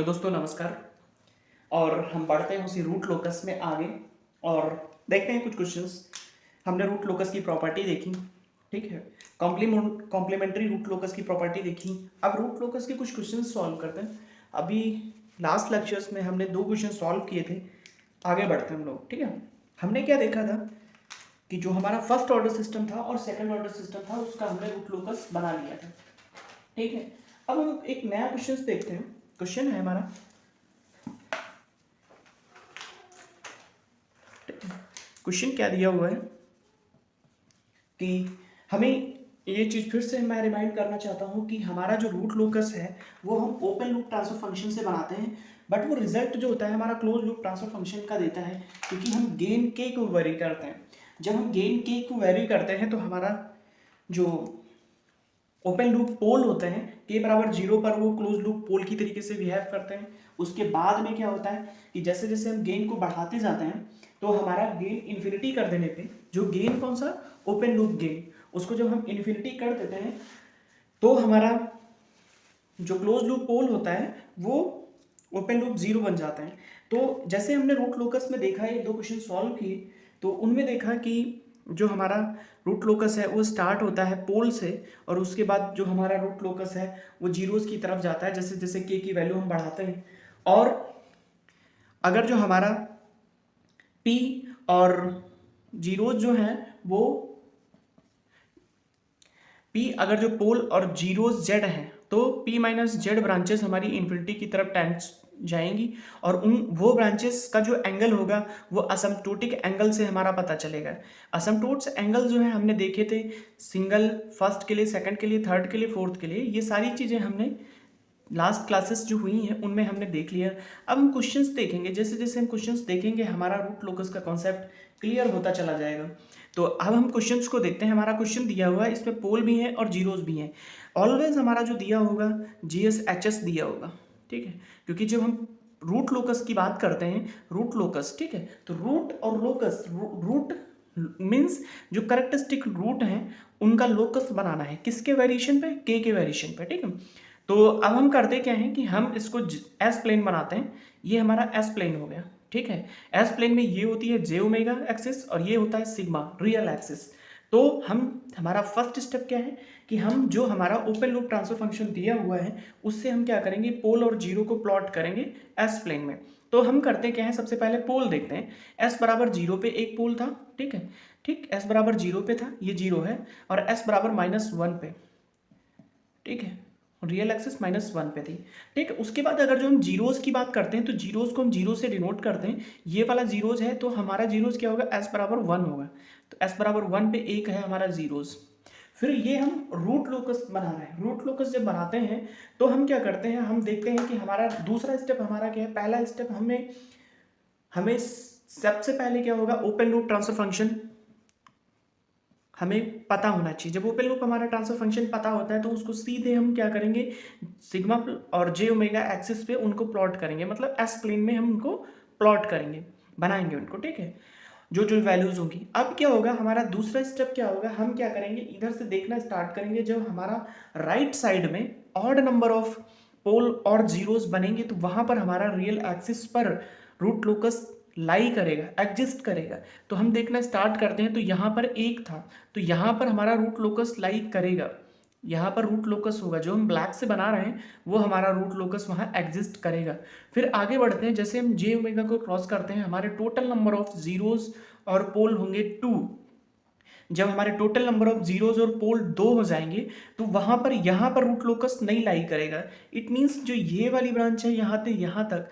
दोस्तों नमस्कार। और हम बढ़ते हैं उसी रूट लोकस में आगे और देखते हैं कुछ क्वेश्चंस। हमने रूट लोकस की प्रॉपर्टी देखी, ठीक है। कॉम्प्लीमेंट्री रूट लोकस की प्रॉपर्टी देखी। अब रूट लोकस के कुछ क्वेश्चन सॉल्व करते हैं। अभी लास्ट लेक्चर्स में हमने 2 क्वेश्चन सॉल्व किए थे। आगे बढ़ते हैं हम लोग, ठीक है। हमने क्या देखा था कि जो हमारा फर्स्ट ऑर्डर सिस्टम था और सेकंड ऑर्डर सिस्टम था उसका हमने रूट लोकस बना लिया था, ठीक है। अब हम एक नया क्वेश्चन देखते हैं। क्वेश्चन है हमारा, क्वेश्चन क्या दिया हुआ है कि हमें ये चीज़ फिर से मैं रिमाइंड करना चाहता हूँ कि हमारा जो रूट लोकस है वो हम ओपन लूप ट्रांसफर फंक्शन से बनाते हैं, बट वो रिजल्ट जो होता है हमारा क्लोज लूप ट्रांसफर फंक्शन का देता है, क्योंकि हम गेन के को वेरी करते हैं। जब हम गेन के को वेरी करते हैं तो हमारा जो ओपन लूप पोल होते हैं के बराबर 0 पर वो क्लोज लूप पोल की तरीके से बिहेव करते हैं। उसके बाद में क्या होता है कि जैसे जैसे हम गेन को बढ़ाते जाते हैं तो हमारा गेन इन्फिनिटी कर देने पे, जो गेन कौन सा ओपन लूप गेन, उसको जब हम इन्फिनिटी कर देते हैं तो हमारा जो क्लोज लूप पोल होता है वो ओपन लूप 0 बन जाता है। तो जैसे हमने रूट लोकस में देखा है, 2 क्वेश्चन सॉल्व किए तो उनमें देखा कि जो हमारा रूट लोकस है वो स्टार्ट होता है पोल से और उसके बाद जो हमारा रूट लोकस है वो जीरोस की तरफ जाता है जैसे जैसे के की वैल्यू हम बढ़ाते हैं। और अगर जो हमारा पी और जीरोस जो हैं वो पी अगर जो पोल और जीरोस जेड है तो पी माइनस जेड ब्रांचेस हमारी इन्फिनिटी की तरफ टेंड जाएंगी और उन वो ब्रांचेस का जो एंगल होगा वो असमटोटिक एंगल से हमारा पता चलेगा। असमटोट्स एंगल जो है हमने देखे थे सिंगल, फर्स्ट के लिए, सेकंड के लिए, थर्ड के लिए, फोर्थ के लिए, ये सारी चीज़ें हमने लास्ट क्लासेस जो हुई हैं उनमें हमने देख लिया। अब हम क्वेश्चंस देखेंगे, जैसे जैसे हम क्वेश्चंस देखेंगे हमारा रूट लोकस का कॉन्सेप्ट क्लियर होता चला जाएगा। तो अब हम क्वेश्चंस को देखते हैं। हमारा क्वेश्चन दिया हुआ है, इसमें पोल भी है और जीरोस भी हैं। ऑलवेज हमारा जो दिया होगा जीएस एचएस दिया होगा, ठीक है, क्योंकि जब हम रूट लोकस की बात करते हैं, रूट लोकस, ठीक है, तो रूट और लोकस, रूट मीन्स जो करेक्टरिस्टिक रूट हैं उनका लोकस बनाना है, किसके वेरिएशन पे, के वेरिएशन पे, ठीक है। तो अब हम करते क्या हैं कि हम इसको एस प्लेन बनाते हैं। ये हमारा एस प्लेन हो गया, ठीक है। एस प्लेन में ये होती है जे ओमेगा एक्सिस और ये होता है सिग्मा रियल एक्सिस। तो हम हमारा फर्स्ट स्टेप क्या है कि हम जो हमारा ओपन लूप ट्रांसफर फंक्शन दिया हुआ है उससे हम क्या करेंगे, पोल और जीरो को प्लॉट करेंगे एस प्लेन में। तो हम करते क्या है, सबसे पहले पोल देखते हैं। एस बराबर 0 पे एक पोल था, ठीक है, ठीक, एस बराबर 0 पे था, ये 0 है, और एस बराबर -1 पे, ठीक है, रियल एक्सिस -1 पे थी, ठीक है। उसके बाद अगर जो हम जीरोस की बात करते हैं तो जीरोस को हम जीरो से डिनोट करते हैं। ये वाला जीरोस है तो हमारा जीरोस क्या होगा, एस बराबर 1 होगा। तो एस बराबर 1 पे एक है हमारा जीरोस। फिर ये हम रूट लोकस बना रहे हैं। रूट लोकस जब बनाते हैं तो हम क्या करते हैं, हम देखते हैं कि हमारा दूसरा स्टेप हमारा क्या है। पहला स्टेप हमें हमें सबसे पहले क्या होगा, ओपन लूप ट्रांसफर फंक्शन हमें पता होना चाहिए। जब ओपन लूप हमारा ट्रांसफर फंक्शन पता होता है तो उसको सीधे हम क्या करेंगे, सिग्मा और जे ओमेगा एक्सिस पे उनको प्लॉट करेंगे, मतलब एस प्लेन में हम उनको प्लॉट करेंगे, बनाएंगे उनको, ठीक है, जो जो वैल्यूज होंगी। अब क्या होगा, हमारा दूसरा स्टेप क्या होगा, हम क्या करेंगे, इधर से देखना स्टार्ट करेंगे। जब हमारा राइट साइड में ऑड नंबर ऑफ पोल और जीरोस बनेंगे तो वहां पर हमारा रियल एक्सिस पर रूट लोकस लाई करेगा, एग्जिस्ट करेगा। तो हम देखना स्टार्ट करते हैं तो यहाँ पर एक था तो यहाँ पर हमारा रूट लोकस लाई करेगा, यहाँ पर रूट लोकस होगा, जो हम ब्लैक से बना रहे हैं वो हमारा रूट लोकस वहाँ एग्जिस्ट करेगा। फिर आगे बढ़ते हैं, जैसे हम जे ओमेगा को क्रॉस करते हैं हमारे टोटल नंबर ऑफ जीरोस और पोल होंगे 2। जब हमारे टोटल नंबर ऑफ जीरोस और पोल 2 हो जाएंगे तो वहाँ पर यहाँ पर रूट लोकस नहीं लाई करेगा। इट मीन्स जो ये वाली ब्रांच है यहाँ से यहाँ तक,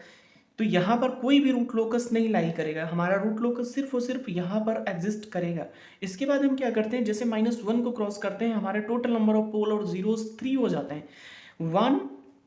तो यहाँ पर कोई भी रूट लोकस नहीं लाई करेगा, हमारा रूट लोकस सिर्फ और सिर्फ यहाँ पर एग्जिस्ट करेगा। इसके बाद हम क्या करते हैं, जैसे -1 को क्रॉस करते हैं हमारे टोटल नंबर ऑफ पोल और जीरोस 3 हो जाते हैं, 1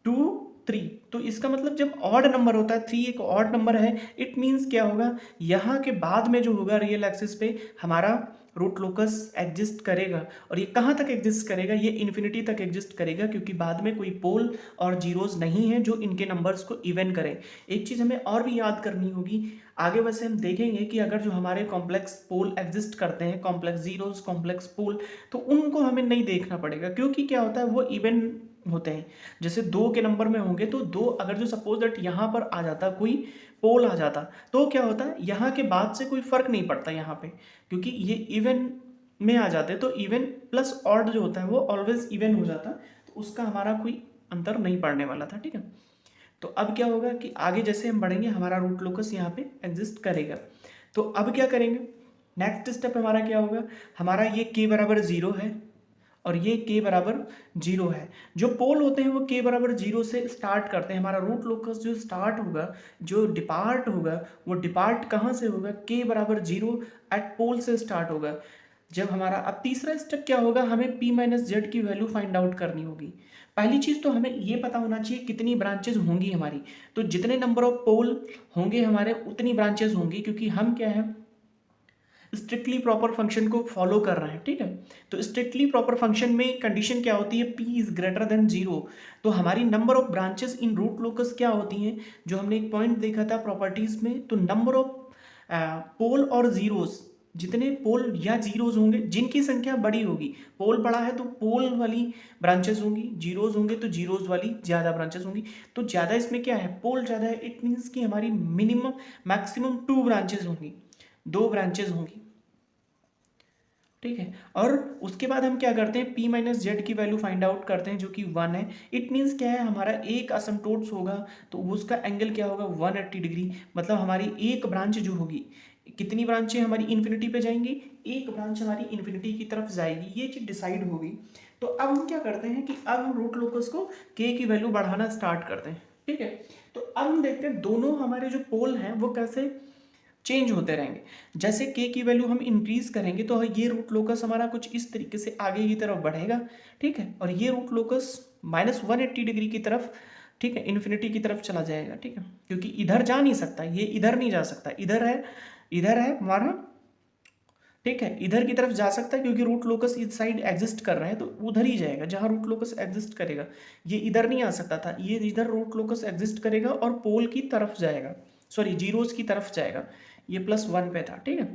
2 3। तो इसका मतलब जब ऑड नंबर होता है, 3 एक ऑड नंबर है, इट मीन्स क्या होगा, यहाँ के बाद में जो होगा रियल एक्सिस पे हमारा रूट लोकस एग्जिस्ट करेगा। और ये कहाँ तक एग्जिस्ट करेगा, ये इन्फिनिटी तक एग्जिस्ट करेगा, क्योंकि बाद में कोई पोल और जीरोस नहीं है जो इनके नंबर्स को इवन करें। एक चीज़ हमें और भी याद करनी होगी आगे, वैसे हम देखेंगे कि अगर जो हमारे कॉम्प्लेक्स पोल एग्जिस्ट करते हैं, कॉम्प्लेक्स जीरोस, कॉम्प्लेक्स पोल, तो उनको हमें नहीं देखना पड़ेगा, क्योंकि क्या होता है वो इवन होते हैं। जैसे 2 के नंबर में होंगे तो 2 अगर जो सपोज दैट यहाँ पर आ जाता, कोई पोल आ जाता, तो क्या होता है, यहाँ के बाद से कोई फर्क नहीं पड़ता यहाँ पे, क्योंकि ये इवन में आ जाते तो इवन प्लस ऑड जो होता है वो ऑलवेज इवन हो जाता, तो उसका हमारा कोई अंतर नहीं पड़ने वाला था। ठीक है, तो अब क्या होगा कि आगे जैसे हम बढ़ेंगे हमारा रूट लोकस यहाँ पे एग्जिस्ट करेगा। तो अब क्या करेंगे, नेक्स्ट स्टेप हमारा क्या होगा, हमारा ये k बराबर 0 है और ये k बराबर 0 है। जो पोल होते हैं वो k बराबर 0 से स्टार्ट करते हैं। हमारा रूट लोकस जो स्टार्ट होगा, जो डिपार्ट होगा, वो डिपार्ट कहाँ से होगा, k बराबर 0 एट पोल से स्टार्ट होगा। जब हमारा अब तीसरा स्टेप क्या होगा, हमें p माइनस जेड की वैल्यू फाइंड आउट करनी होगी। पहली चीज़ तो हमें ये पता होना चाहिए कितनी ब्रांचेज होंगी हमारी, तो जितने नंबर ऑफ पोल होंगे हमारे उतनी ब्रांचेज होंगी, क्योंकि हम क्या है स्ट्रिक्टली प्रॉपर फंक्शन को फॉलो कर रहे हैं। ठीक है, तो स्ट्रिक्टली प्रॉपर फंक्शन में कंडीशन क्या होती है, p इज ग्रेटर देन 0। तो हमारी number of branches in root locus क्या होती हैं, जो हमने एक पॉइंट देखा था प्रॉपर्टीज में, तो नंबर ऑफ पोल और जीरोस, जितने पोल या जीरोज होंगे जिनकी संख्या बड़ी होगी, पोल बड़ा है तो पोल वाली ब्रांचेस होंगी, जीरोज होंगे तो जीरोज वाली ज़्यादा ब्रांचेस होंगी। तो ज़्यादा इसमें क्या है, पोल ज़्यादा है, इट मीन्स कि हमारी मिनिमम मैक्सिमम 2 ब्रांचेस होंगी, 2 ब्रांचेस होंगी। ठीक है, और उसके बाद हम क्या करते हैं, p माइनस जेड की वैल्यू फाइंड आउट करते हैं जो कि 1 है। इट मीन्स क्या है, हमारा एक असमटोट्स होगा तो उसका एंगल क्या होगा 180 डिग्री। मतलब हमारी एक ब्रांच जो होगी, कितनी ब्रांचें हमारी इन्फिनिटी पे जाएंगी, एक ब्रांच हमारी इन्फिनिटी की तरफ जाएगी, ये चीज़ डिसाइड होगी। तो अब हम क्या करते हैं कि अब हम रूट लोकस को k की वैल्यू बढ़ाना स्टार्ट करते हैं। ठीक है, तो अब हम देखते हैं दोनों हमारे जो पोल हैं वो कैसे चेंज होते रहेंगे। जैसे k की वैल्यू हम इंक्रीज करेंगे तो ये रूट लोकस हमारा कुछ इस तरीके से आगे की तरफ बढ़ेगा। ठीक है, और ये रूट लोकस -180 डिग्री की तरफ, ठीक है, इन्फिनिटी की तरफ चला जाएगा। ठीक है, क्योंकि इधर जा नहीं सकता, ये इधर नहीं जा सकता, इधर है हमारा। ठीक है, इधर की तरफ जा सकता है क्योंकि रूट लोकस इस साइड एग्जिस्ट कर रहा है, तो उधर ही जाएगा जहां रूट लोकस एग्जिस्ट करेगा। ये इधर नहीं आ सकता था, ये इधर रूट लोकस एग्जिस्ट करेगा और पोल की तरफ जाएगा, सॉरी जीरोस की तरफ जाएगा, ये +1 पे था। ठीक है,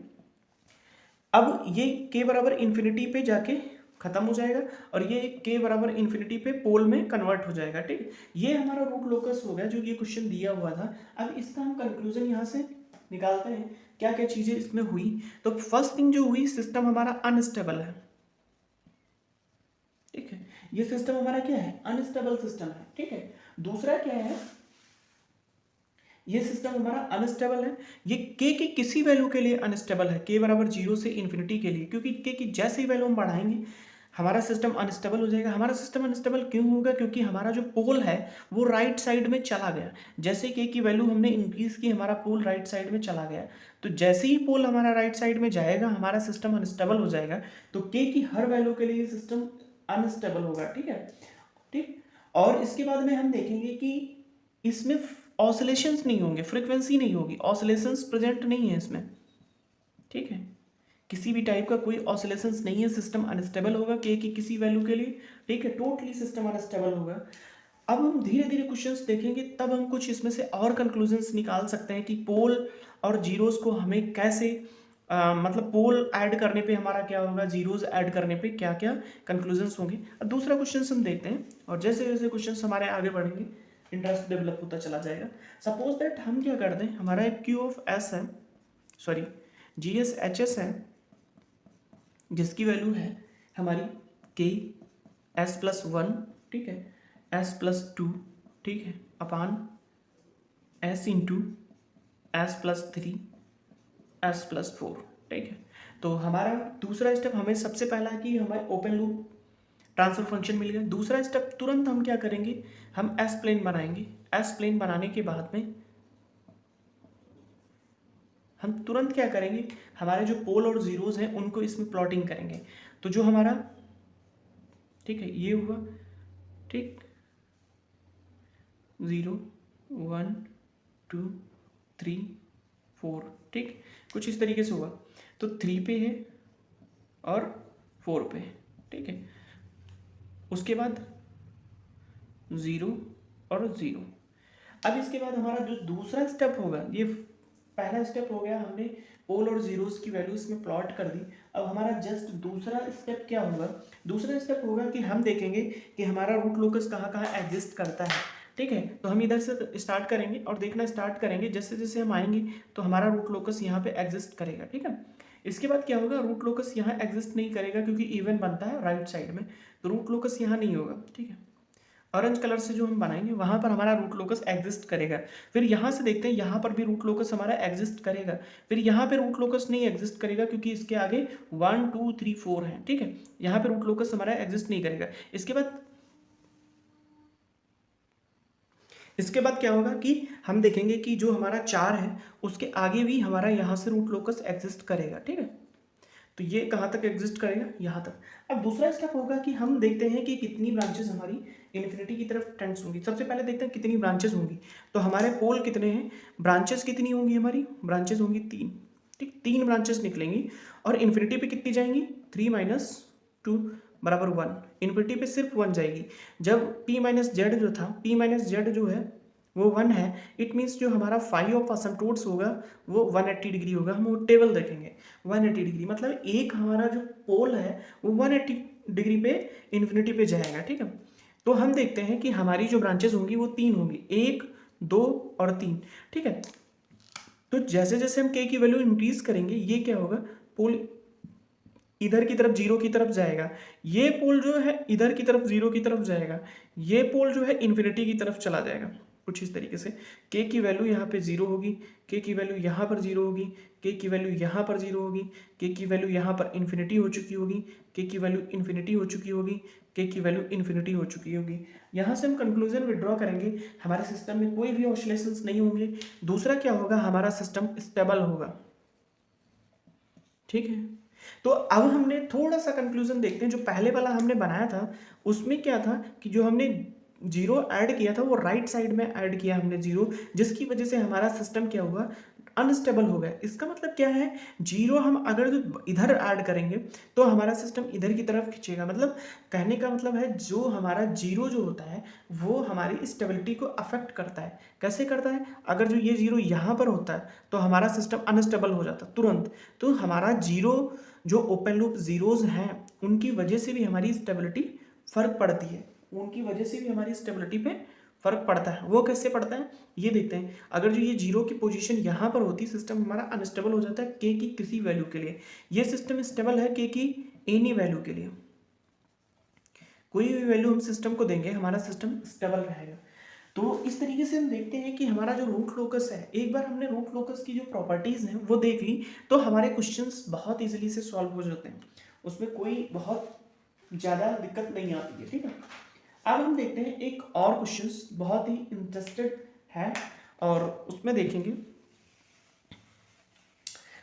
अब ये k बराबर इन्फिनिटी पे जाके खत्म हो जाएगा और ये k बराबर इन्फिनिटी पे पोल में कन्वर्ट हो जाएगा। ठीक है, ये हमारा रूट लोकस हो गया जो ये क्वेश्चन दिया हुआ था। अब इसका हम कंक्लूजन यहाँ से निकालते हैं, क्या क्या चीजें इसमें हुई। तो फर्स्ट थिंग जो हुई, सिस्टम हमारा अनस्टेबल है। ठीक है, ये सिस्टम हमारा क्या है, अनस्टेबल सिस्टम है। ठीक है, दूसरा क्या है, ये सिस्टम हमारा अनस्टेबल है, ये k की किसी वैल्यू के लिए अनस्टेबल है, k बराबर 0 से इन्फिनिटी के लिए, क्योंकि k की जैसे ही वैल्यू हम बढ़ाएंगे हमारा सिस्टम अनस्टेबल हो जाएगा। हमारा सिस्टम अनस्टेबल क्यों होगा, क्योंकि हमारा जो पोल है वो राइट साइड में चला गया। जैसे k की वैल्यू हमने इंक्रीज की, हमारा पोल राइट साइड में चला गया, तो जैसे ही पोल हमारा राइट साइड में जाएगा हमारा सिस्टम अनस्टेबल हो जाएगा। तो k की हर वैल्यू के लिए सिस्टम अनस्टेबल होगा। ठीक है, ठीक, और इसके बाद में हम देखेंगे कि इसमें ऑसिलेशंस नहीं होंगे, फ्रीक्वेंसी नहीं होगी, ऑसिलेशंस प्रेजेंट नहीं है इसमें। ठीक है, किसी भी टाइप का कोई ऑसिलेशंस नहीं है, सिस्टम अनस्टेबल होगा k की किसी वैल्यू के लिए। ठीक है, टोटली सिस्टम अनस्टेबल होगा। अब हम धीरे धीरे क्वेश्चंस देखेंगे, तब हम कुछ इसमें से और कंक्लूजन्स निकाल सकते हैं कि पोल और जीरोस को हमें कैसे मतलब पोल ऐड करने पे हमारा क्या होगा, जीरोस ऐड करने पे क्या क्या कंक्लूजन्स होंगे। अब दूसरा क्वेश्चन हम देखते हैं, और जैसे जैसे क्वेश्चन हमारे आगे बढ़ेंगे इंटरेस्ट डेवलप होता चला जाएगा। सपोज दैट हम क्या करते हैं, हमारा एक क्यू ऑफ एस है, सॉरी GSHS है, जिसकी वैल्यू है हमारी k s+1, ठीक है, s+2, ठीक है, अपान s इंटू s+3 s+4। ठीक है, तो हमारा दूसरा स्टेप, हमें सबसे पहला कि हमारे ओपन लूप ट्रांसफर फंक्शन मिल गया। दूसरा स्टेप तुरंत हम क्या करेंगे, हम एस प्लेन बनाएंगे। एस प्लेन बनाने के बाद में हम तुरंत क्या करेंगे, हमारे जो पोल और जीरोस हैं उनको इसमें प्लॉटिंग करेंगे। तो जो हमारा, ठीक है, ये हुआ, ठीक, 0 1 2 3 4, ठीक, कुछ इस तरीके से हुआ। तो 3 पे है और 4 पे, ठीक है, उसके बाद 0 और 0। अब इसके बाद हमारा जो दूसरा स्टेप होगा, ये पहला स्टेप हो गया, हमने पोल और जीरोस की वैल्यूज में प्लॉट कर दी। अब हमारा जस्ट दूसरा स्टेप क्या होगा, दूसरा स्टेप होगा कि हम देखेंगे कि हमारा रूट लोकस कहाँ कहाँ एग्जिस्ट करता है। ठीक है, तो हम इधर से स्टार्ट करेंगे और देखना स्टार्ट करेंगे, जैसे जैसे हम आएंगे तो हमारा रूट लोकस यहाँ पे एग्जिस्ट करेगा। ठीक है, इसके बाद क्या होगा, रूट लोकस यहाँ एग्जिस्ट नहीं करेगा क्योंकि इवन बनता है राइट साइड में, तो रूट लोकस यहाँ नहीं होगा। ठीक है, ऑरेंज कलर से जो हम बनाएंगे वहां पर हमारा रूट लोकस एग्जिस्ट करेगा। फिर यहाँ से देखते हैं, यहाँ पर भी रूट लोकस हमारा एग्जिस्ट करेगा। फिर यहाँ पे रूट लोकस नहीं एग्जिस्ट करेगा क्योंकि इसके आगे 1 2 3 4 है। ठीक है, यहाँ पे रूट लोकस हमारा एग्जिस्ट नहीं करेगा। इसके बाद क्या होगा कि हम देखेंगे कि जो हमारा 4 है उसके आगे भी हमारा यहाँ से रूट लोकस एग्जिस्ट करेगा। ठीक है, तो ये कहाँ तक एग्जिस्ट करेगा, यहाँ तक। अब दूसरा स्टेप होगा कि हम देखते हैं कि कितनी ब्रांचेस हमारी इन्फिनिटी की तरफ टेंड्स होंगी। सबसे पहले देखते हैं कितनी ब्रांचेस होंगी। तो हमारे पोल कितने हैं, ब्रांचेस कितनी होंगी, हमारी ब्रांचेस होंगी 3। ठीक, 3 ब्रांचेस निकलेंगी और इन्फिनिटी पे कितनी जाएंगी, 3 - 2 बराबर 1। इन्फिनिटी पे सिर्फ 1 जाएगी। जब p - z जो था, p - z जो है वो 1 है, इट मीन्स जो हमारा फाइव ऑफ असिम्प्टोट्स होगा वो 180 डिग्री होगा। हम वो टेबल देखेंगे 180 डिग्री, मतलब एक हमारा जो पोल है वो 180 डिग्री पे इन्फिनिटी पे जाएगा। ठीक है, तो हम देखते हैं कि हमारी जो ब्रांचेस होंगी वो 3 होंगी, 1 2 और 3। ठीक है, तो जैसे जैसे हम k की वैल्यू इंक्रीज करेंगे ये क्या होगा, पोल इधर की तरफ 0 की तरफ जाएगा, ये पोल जो है इधर की तरफ 0 की तरफ जाएगा, ये पोल जो है इन्फिनिटी की तरफ चला जाएगा। कुछ इस तरीके से k की वैल्यू यहाँ पे 0 होगी, k की वैल्यू यहाँ पर 0 होगी, k की वैल्यू यहाँ पर 0 होगी, k की वैल्यू यहाँ पर इन्फिनिटी हो चुकी होगी, k की वैल्यू इन्फिनिटी हो चुकी होगी, k की वैल्यू इन्फिनिटी हो चुकी होगी। यहाँ से हम कंक्लूजन विड्रॉ करेंगे, हमारे सिस्टम में कोई भी ऑसिलेशंस नहीं होंगे। दूसरा क्या होगा, हमारा सिस्टम स्टेबल होगा। ठीक है, तो अब हमने थोड़ा सा कंक्लूजन देखते हैं। जो पहले वाला हमने बनाया था उसमें क्या था कि जो हमने जीरो ऐड किया था वो राइट साइड में ऐड किया हमने जीरो, जिसकी वजह से हमारा सिस्टम क्या हुआ, अनस्टेबल हो गया। इसका मतलब क्या है, जीरो हम अगर जो इधर ऐड करेंगे तो हमारा सिस्टम इधर की तरफ खींचेगा। मतलब कहने का मतलब है जो हमारा जीरो जो होता है वो हमारी स्टेबिलिटी को अफेक्ट करता है। कैसे करता है, अगर जो ये जीरो यहाँ पर होता है तो हमारा सिस्टम अनस्टेबल हो जाता है तुरंत। तो हमारा जीरो जो ओपन लूप जीरोज हैं उनकी वजह से भी हमारी स्टेबिलिटी फर्क पड़ती है, उनकी वजह से भी हमारी स्टेबिलिटी पे फर्क पड़ता है। वो कैसे पड़ता है ये देखते हैं। अगर जो ये जीरो की पोजीशन यहाँ पर होती, सिस्टम हमारा अनस्टेबल हो जाता है के की किसी वैल्यू के लिए। ये सिस्टम स्टेबल है के की एनी वैल्यू के लिए, कोई भी वैल्यू हम सिस्टम को देंगे हमारा सिस्टम स्टेबल रहेगा। तो इस तरीके से हम देखते हैं कि हमारा जो रूट लोकस है, एक बार हमने रूट लोकस की जो प्रॉपर्टीज हैं वो देख ली तो हमारे क्वेश्चंस बहुत इजीली से सॉल्व हो जाते हैं, उसमें कोई बहुत ज़्यादा दिक्कत नहीं आती है। ठीक है, अब हम देखते हैं एक और क्वेश्चंस बहुत ही इंटरेस्टेड है और उसमें देखेंगे,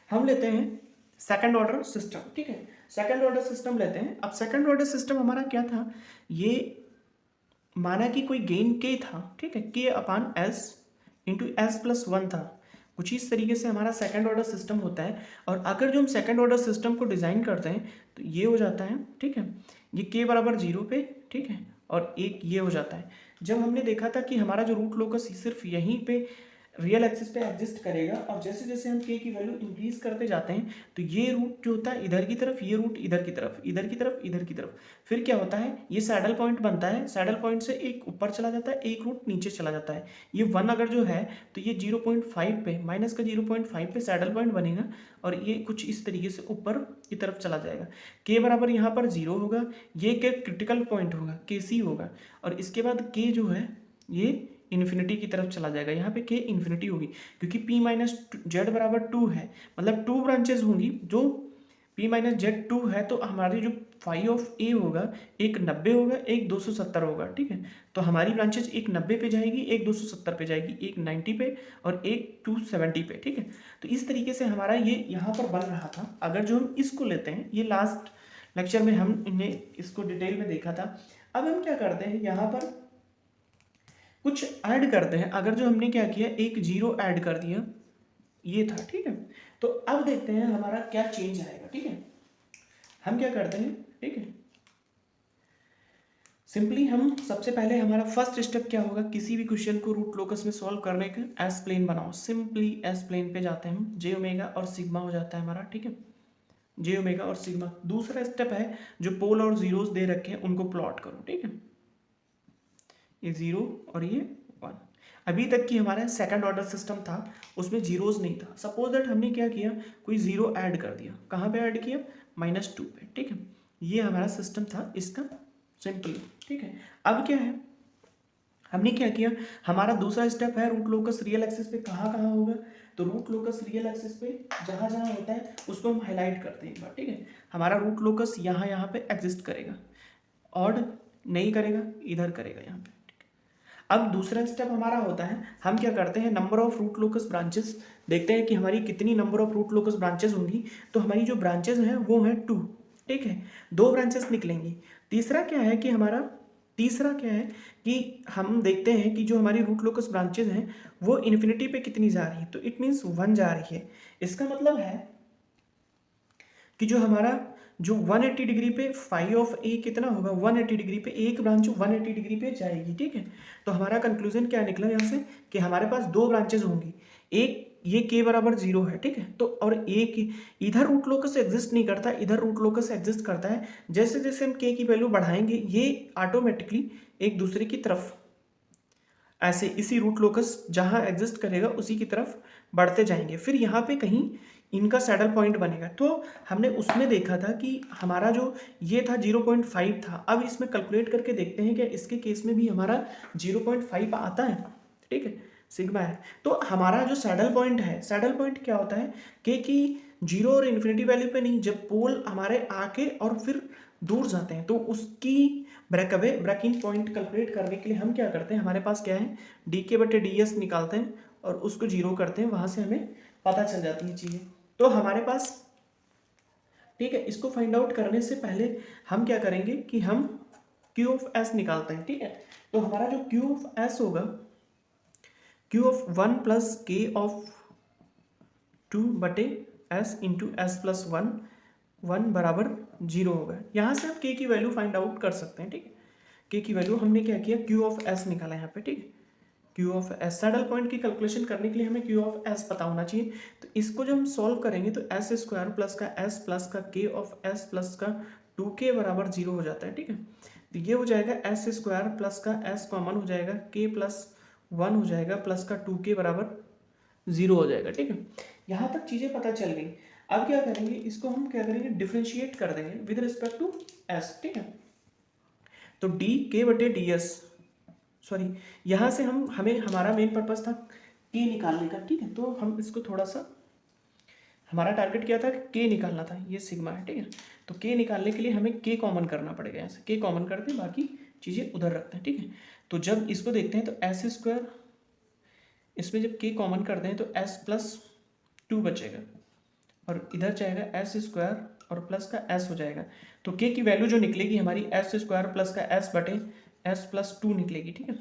हम लेते हैं सेकंड ऑर्डर सिस्टम। ठीक है, सेकंड ऑर्डर सिस्टम लेते हैं। अब सेकंड ऑर्डर सिस्टम हमारा क्या था, ये माना कि कोई गेन के था। ठीक है, के अपान एस इंटू एस प्लस 1 था। कुछ इस तरीके से हमारा सेकंड ऑर्डर सिस्टम होता है। और अगर जो हम सेकंड ऑर्डर सिस्टम को डिज़ाइन करते हैं तो ये हो जाता है। ठीक है, ये के बराबर 0 पे, ठीक है, और एक ये हो जाता है। जब हमने देखा था कि हमारा जो रूट लोकस सिर्फ यहीं पे रियल एक्सिस पे एग्जिस्ट करेगा और जैसे जैसे हम के की वैल्यू इंक्रीज करते जाते हैं तो ये रूट जो होता है इधर की तरफ, ये रूट इधर की तरफ, इधर की तरफ, इधर की तरफ। फिर क्या होता है, ये सैडल पॉइंट बनता है, सैडल पॉइंट से एक ऊपर चला जाता है, एक रूट नीचे चला जाता है। ये 1 अगर जो है तो ये 0.5 पे, माइनस का 0.5 पे सैडल पॉइंट बनेगा और ये कुछ इस तरीके से ऊपर की तरफ चला जाएगा। के बराबर यहाँ पर 0 होगा, ये के क्रिटिकल पॉइंट होगा, के सी होगा, और इसके बाद के जो है ये इन्फिनिटी की तरफ चला जाएगा। यहाँ पे के इन्फिनिटी होगी क्योंकि p माइनस जेड बराबर 2 है, मतलब 2 ब्रांचेज होंगी। जो p माइनस जेड 2 है तो हमारी जो फाई ऑफ ए होगा एक 90 होगा, एक 270 होगा। ठीक है, तो हमारी ब्रांचेज एक 90 पे जाएगी, एक 270 पे जाएगी, एक 90 पे और एक 270 पे। ठीक है, तो इस तरीके से हमारा ये यहाँ पर बन रहा था। अगर जो हम इसको लेते हैं, ये लास्ट लेक्चर में हम इन्हें इसको डिटेल में देखा था। अब हम क्या करते हैं, यहाँ पर कुछ ऐड करते हैं। अगर जो हमने क्या किया, एक 0 ऐड कर दिया, ये था। ठीक है, तो अब देखते हैं हमारा क्या चेंज आएगा। ठीक है, हम क्या करते हैं, ठीक है, सिंपली हम सबसे पहले हमारा फर्स्ट स्टेप क्या होगा, किसी भी क्वेश्चन को रूट लोकस में सॉल्व करने का एस प्लेन बनाओ। सिंपली एस प्लेन पे जाते हैं हम, जे ओमेगा और सिग्मा हो जाता है हमारा, ठीक है, जे ओमेगा और सिग्मा। दूसरा स्टेप है जो पोल और जीरोस दे रखे हैं उनको प्लॉट करो, ठीक है, ये 0 और ये 1। अभी तक की हमारा सेकंड ऑर्डर सिस्टम था, उसमें जीरोस नहीं था। सपोज दैट हमने क्या किया, कोई जीरो ऐड कर दिया, कहाँ पे ऐड किया, -2 पे, ठीक है, ये हमारा सिस्टम था इसका, सिंपल, ठीक है। अब क्या है, हमने क्या किया, हमारा दूसरा स्टेप है रूट लोकस रियल एक्सिस पे कहाँ कहाँ होगा, तो रूट लोकस रियल एक्सिस पे जहाँ जहाँ होता है उसको हम हाईलाइट करते हैं एक बार, ठीक है। हमारा रूट लोकस यहाँ पे एग्जिस्ट करेगा, ऑड नहीं करेगा, इधर करेगा यहाँ पे। अब दूसरा स्टेप हमारा होता है, हम क्या करते हैं, number of root locus branches देखते हैं कि हमारी कितनी number of root locus branches होंगी। तो हमारी जो ब्रांचेस हैं वो हैं 2, ठीक है, 2 ब्रांचेस निकलेंगी। तीसरा क्या है कि हम देखते हैं कि जो हमारी रूट लोकस ब्रांचेस हैं वो इन्फिनिटी पे कितनी जा रही है, तो इट मीन्स 1 जा रही है। इसका मतलब है कि जो हमारा जो 180 डिग्री पे फाई ऑफ ए कितना होगा, 180 डिग्री पे एक ब्रांच 180 डिग्री पे जाएगी, ठीक है। तो हमारा कंक्लूजन क्या निकला यहाँ से कि हमारे पास 2 ब्रांचेज होंगी, एक ये k बराबर 0 है, ठीक है, तो और एक इधर रूट लोकस एग्जिस्ट नहीं करता, इधर रूट लोकस एग्जिस्ट करता है। जैसे जैसे हम k की वैल्यू बढ़ाएंगे ये ऑटोमेटिकली एक दूसरे की तरफ ऐसे इसी रूट लोकस जहाँ एग्जिस्ट करेगा उसी की तरफ बढ़ते जाएंगे। फिर यहाँ पे कहीं इनका सैडल पॉइंट बनेगा। तो हमने उसमें देखा था कि हमारा जो ये था 0.5 था, अब इसमें कैलकुलेट करके देखते हैं कि इसके केस में भी हमारा 0.5 आता है, ठीक है, सिग्मा है। तो हमारा जो सैडल पॉइंट है, सैडल पॉइंट क्या होता है कि 0 और इन्फिनिटी वैल्यू पे नहीं, जब पोल हमारे आके और फिर दूर जाते हैं तो उसकी ब्रेकअवे ब्रेकिंग पॉइंट कैलकुलेट करने के लिए हम क्या करते हैं, हमारे पास क्या है, dk/ds निकालते हैं और उसको 0 करते हैं, वहाँ से हमें पता चल जाती है चीज़ें। तो हमारे पास, ठीक है, इसको फाइंड आउट करने से पहले हम क्या करेंगे कि हम Q ऑफ S निकालते हैं, ठीक है। तो हमारा जो Q ऑफ S होगा, Q of 1 plus K of 2/S into S plus 1 बराबर 0 होगा। यहाँ से आप K की वैल्यू फाइंड आउट कर सकते हैं, ठीक है। K की वैल्यू हमने क्या किया, Q ऑफ S निकाला यहाँ पे, ठीक है, Q of S। Saddle point की कैलकुलेशन करने के लिए हमें Q ऑफ S पता होना चाहिए। तो इसको जब हम सॉल्व करेंगे तो S स्क्वायर प्लस का S प्लस का K ऑफ S प्लस का 2K बराबर 0 हो जाता है, ठीक है। तो ये हो जाएगा S स्क्वायर प्लस का S कॉमन हो जाएगा, K प्लस 1 हो जाएगा प्लस का 2K बराबर 0 हो जाएगा, ठीक है। यहाँ तक चीज़ें पता चल गई। अब क्या करेंगे, इसको हम क्या करेंगे, डिफ्रेंशिएट कर देंगे विद रिस्पेक्ट टू S, ठीक है। तो dk/ds, सॉरी, यहाँ से हमें हमारा मेन पर्पस था k निकालने का, ठीक है। तो हम इसको थोड़ा सा, हमारा टारगेट क्या था, k निकालना था, ये सिग्मा है, ठीक है। तो k निकालने के लिए हमें k कॉमन करना पड़ेगा, यहाँ से k कॉमन करते हैं, बाकी चीज़ें उधर रखते हैं, ठीक है। तो जब इसको देखते हैं तो S स्क्वायर, इसमें जब k कॉमन करते हैं तो S प्लस 2 बचेगा और इधर जाएगा S स्क्वायर और प्लस का S हो जाएगा। तो k की वैल्यू जो निकलेगी हमारी S स्क्वायर प्लस का S बटे S प्लस 2 निकलेगी, ठीक है।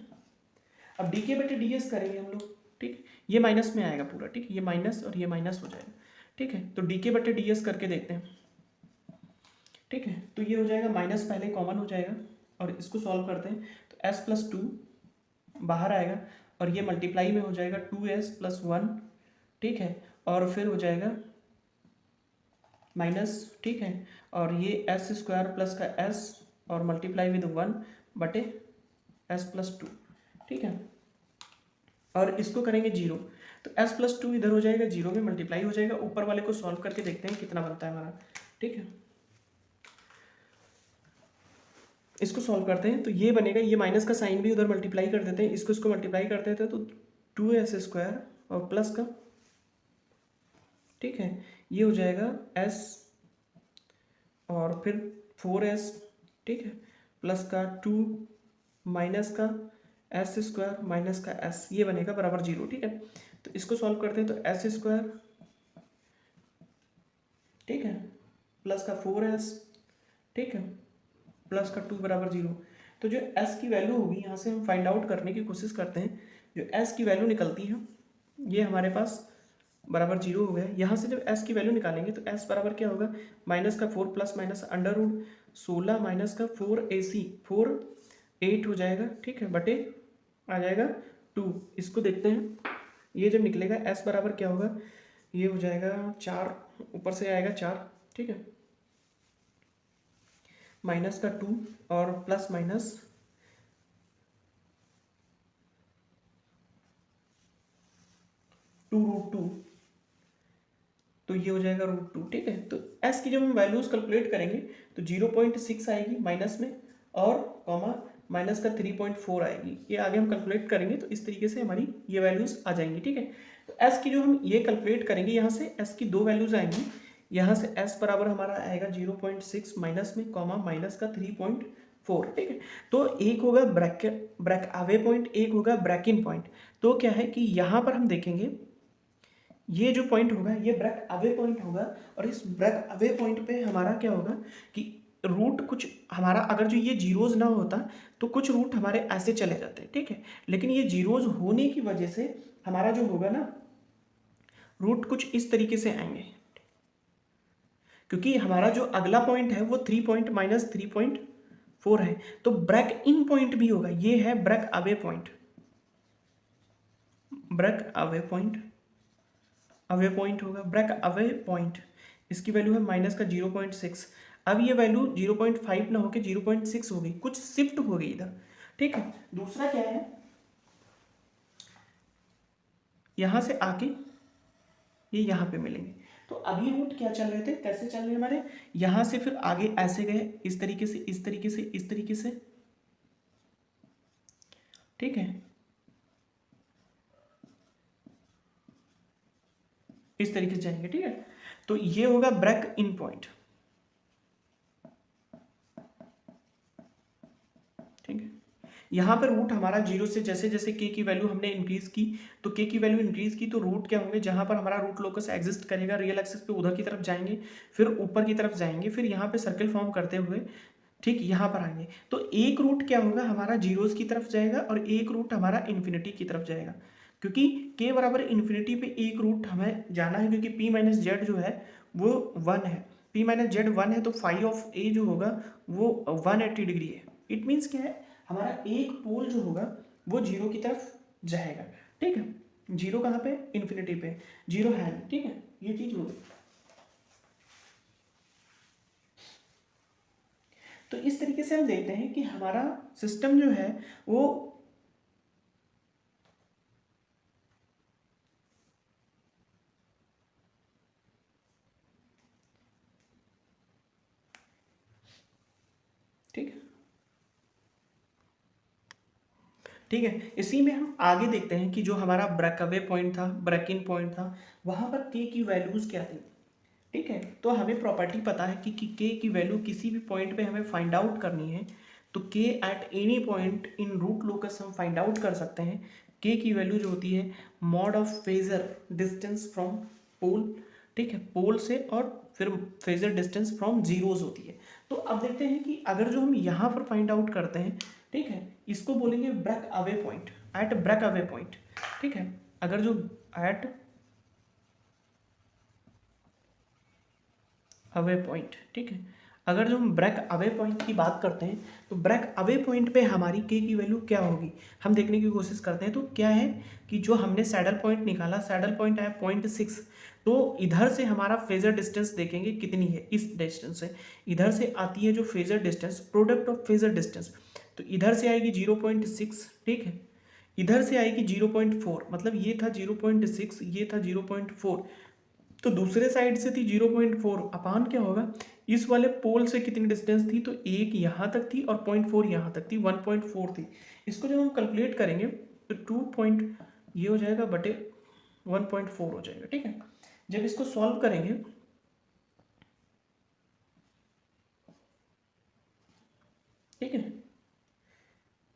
अब dk/ds करेंगे हम लोग, ठीक, ये माइनस में आएगा पूरा, ठीक, ये माइनस और ये माइनस हो जाएगा, ठीक है। तो dk/ds करके देखते हैं, ठीक है। तो ये हो जाएगा, माइनस पहले कॉमन हो जाएगा और इसको सॉल्व करते हैं तो S प्लस 2 बाहर आएगा और ये मल्टीप्लाई में हो जाएगा 2S प्लस 1, ठीक है, और फिर हो जाएगा माइनस, ठीक है, और ये S स्क्वायर प्लस का S और मल्टीप्लाई विद 1 बटे S प्लस 2, ठीक है, और इसको करेंगे 0। तो S प्लस 2 इधर हो जाएगा, 0 में मल्टीप्लाई हो जाएगा। ऊपर वाले को सॉल्व करके देखते हैं कितना बनता है हमारा, ठीक है। इसको सॉल्व करते हैं तो ये बनेगा, ये माइनस का साइन भी उधर मल्टीप्लाई कर देते हैं, इसको मल्टीप्लाई करते थे तो 2S स्क्वायर और प्लस का, ठीक है, ये हो जाएगा S और फिर 4S, ठीक है, प्लस का 2 माइनस का S स्क्वायर माइनस का S, ये बनेगा बराबर 0, ठीक है। तो इसको सॉल्व करते हैं तो S स्क्वायर, ठीक है, प्लस का 4S, ठीक है, प्लस का 2 बराबर 0। तो जो S की वैल्यू होगी यहाँ से हम फाइंड आउट करने की कोशिश करते हैं। जो S की वैल्यू निकलती है ये हमारे पास बराबर 0 हो गया। यहाँ से जब S की वैल्यू निकालेंगे तो S बराबर क्या होगा, माइनस का 4 plus minus under root 16 minus का 4AC, 4 8 हो जाएगा, ठीक है, बटे आ जाएगा 2। इसको देखते हैं, ये जब निकलेगा s बराबर क्या होगा, ये हो जाएगा 4, ऊपर से आएगा 4, ठीक है, माइनस का 2 और प्लस माइनस 2√2, तो ये हो जाएगा √2, ठीक है। तो s की जब हम वैल्यूज कैलकुलेट करेंगे तो 0.6 आएगी माइनस में, और कॉमा माइनस का 3.4 आएगी। ये आगे हम कैलकुलेट करेंगे तो इस तरीके से हमारी ये वैल्यूज आ जाएंगी, ठीक है। तो s की जो हम ये कैलकुलेट करेंगे, यहाँ से s की दो वैल्यूज आएंगी। यहाँ से s बराबर हमारा आएगा 0.6 माइनस में, कॉमा माइनस का 3.4, ठीक है। तो एक होगा ब्रेक अवे पॉइंट, एक होगा ब्रेक इन पॉइंट। तो क्या है कि यहाँ पर हम देखेंगे ये जो पॉइंट होगा ये ब्रेक अवे पॉइंट होगा, और इस ब्रेक अवे पॉइंट पे हमारा क्या होगा कि रूट कुछ हमारा, अगर जो ये जीरोज ना होता तो कुछ रूट हमारे ऐसे चले जाते, ठीक है। लेकिन ये जीरोज होने की वजह से हमारा जो होगा ना रूट कुछ इस तरीके से आएंगे, क्योंकि हमारा जो अगला पॉइंट है वो 3 पॉइंट माइनस 3.4 है। तो ब्रेक इन पॉइंट भी होगा, ये है break away point, break away point, away point होगा ब्रेक अवे पॉइंट। इसकी वैल्यू है माइनस का 0.6। अब ये वैल्यू 0.5 ना होकर 0.6 हो गई, कुछ शिफ्ट हो गई इधर, ठीक है। दूसरा क्या है, यहां से आके ये यहाँ पे मिलेंगे। तो अभी रूट क्या चल रहे थे, कैसे चल रहे हमारे, यहां से फिर आगे ऐसे गए, इस तरीके से, इस तरीके से, इस तरीके से, ठीक है, इस तरीके से जाएंगे, ठीक है। तो ये होगा ब्रेक इन पॉइंट, ठीक है। यहाँ पर रूट हमारा जीरो से जैसे जैसे के की वैल्यू हमने इंक्रीज की, तो के की वैल्यू इंक्रीज की तो रूट क्या होंगे, जहाँ पर हमारा रूट लोकस एग्जिस्ट करेगा रियल एक्सिस पे उधर की तरफ जाएंगे, फिर ऊपर की तरफ जाएंगे, फिर यहाँ पे सर्कल फॉर्म करते हुए ठीक यहाँ पर आएंगे। तो एक रूट क्या होगा हमारा जीरोस की तरफ जाएगा और एक रूट हमारा इन्फिनिटी की तरफ जाएगा, क्योंकि के बराबर इन्फिनिटी पे एक रूट हमें जाना है, क्योंकि पी माइनस जेड जो है वो 1 है, पी माइनस जेड 1 है, तो फाई ऑफ ए जो होगा वो 180 डिग्री है। इट मीन्स क्या है, हमारा एक पोल जो होगा वो जीरो की तरफ जाएगा, ठीक है। जीरो कहाँ पे, इन्फिनिटी पे, जीरो है, ठीक है, ये चीज होगी। तो इस तरीके से हम देखते हैं कि हमारा सिस्टम जो है वो ठीक है, ठीक है। इसी में हम आगे देखते हैं कि जो हमारा ब्रेक अवे पॉइंट था, ब्रेक इन पॉइंट था, वहां पर के की वैल्यूज क्या थी, ठीक है। तो हमें प्रॉपर्टी पता है कि के की वैल्यू किसी भी पॉइंट पे हमें फाइंड आउट करनी है तो K at any point in root locus हम फाइंड आउट कर सकते हैं। के की वैल्यू जो होती है mod of phasor distance from pole, ठीक है, पोल से, और फिर फेजर डिस्टेंस फ्रॉम जीरोज होती है। तो अब देखते हैं कि अगर जो हम यहाँ पर फाइंड आउट करते हैं, ठीक है, इसको बोलेंगे break away point, at break away point, ठीक है। अगर जो एट अवे पॉइंट, ठीक है, अगर जो हम ब्रेक अवे पॉइंट की बात करते हैं तो ब्रेक अवे पॉइंट पे हमारी के की वैल्यू क्या होगी हम देखने की कोशिश करते हैं। तो क्या है कि जो हमने सैडल पॉइंट निकाला, सैडल पॉइंट आया 0.6, तो इधर से हमारा फेजर डिस्टेंस देखेंगे कितनी है, इस डिस्टेंस से इधर से आती है जो phasor distance, product of phasor distance, तो इधर से आएगी 0.6, ठीक है, इधर से आएगी 0.4, मतलब ये था 0.6, ये था 0.4, तो दूसरे साइड से थी 0.4, अपान क्या होगा, इस वाले पोल से कितनी डिस्टेंस थी, तो एक यहाँ तक थी और 0.4 यहाँ तक थी, 1.4 थी। इसको जब हम कैलकुलेट करेंगे तो 2 पॉइंट ये हो जाएगा बटे 1.4 हो जाएगा, ठीक है। जब इसको सॉल्व करेंगे, ठीक है,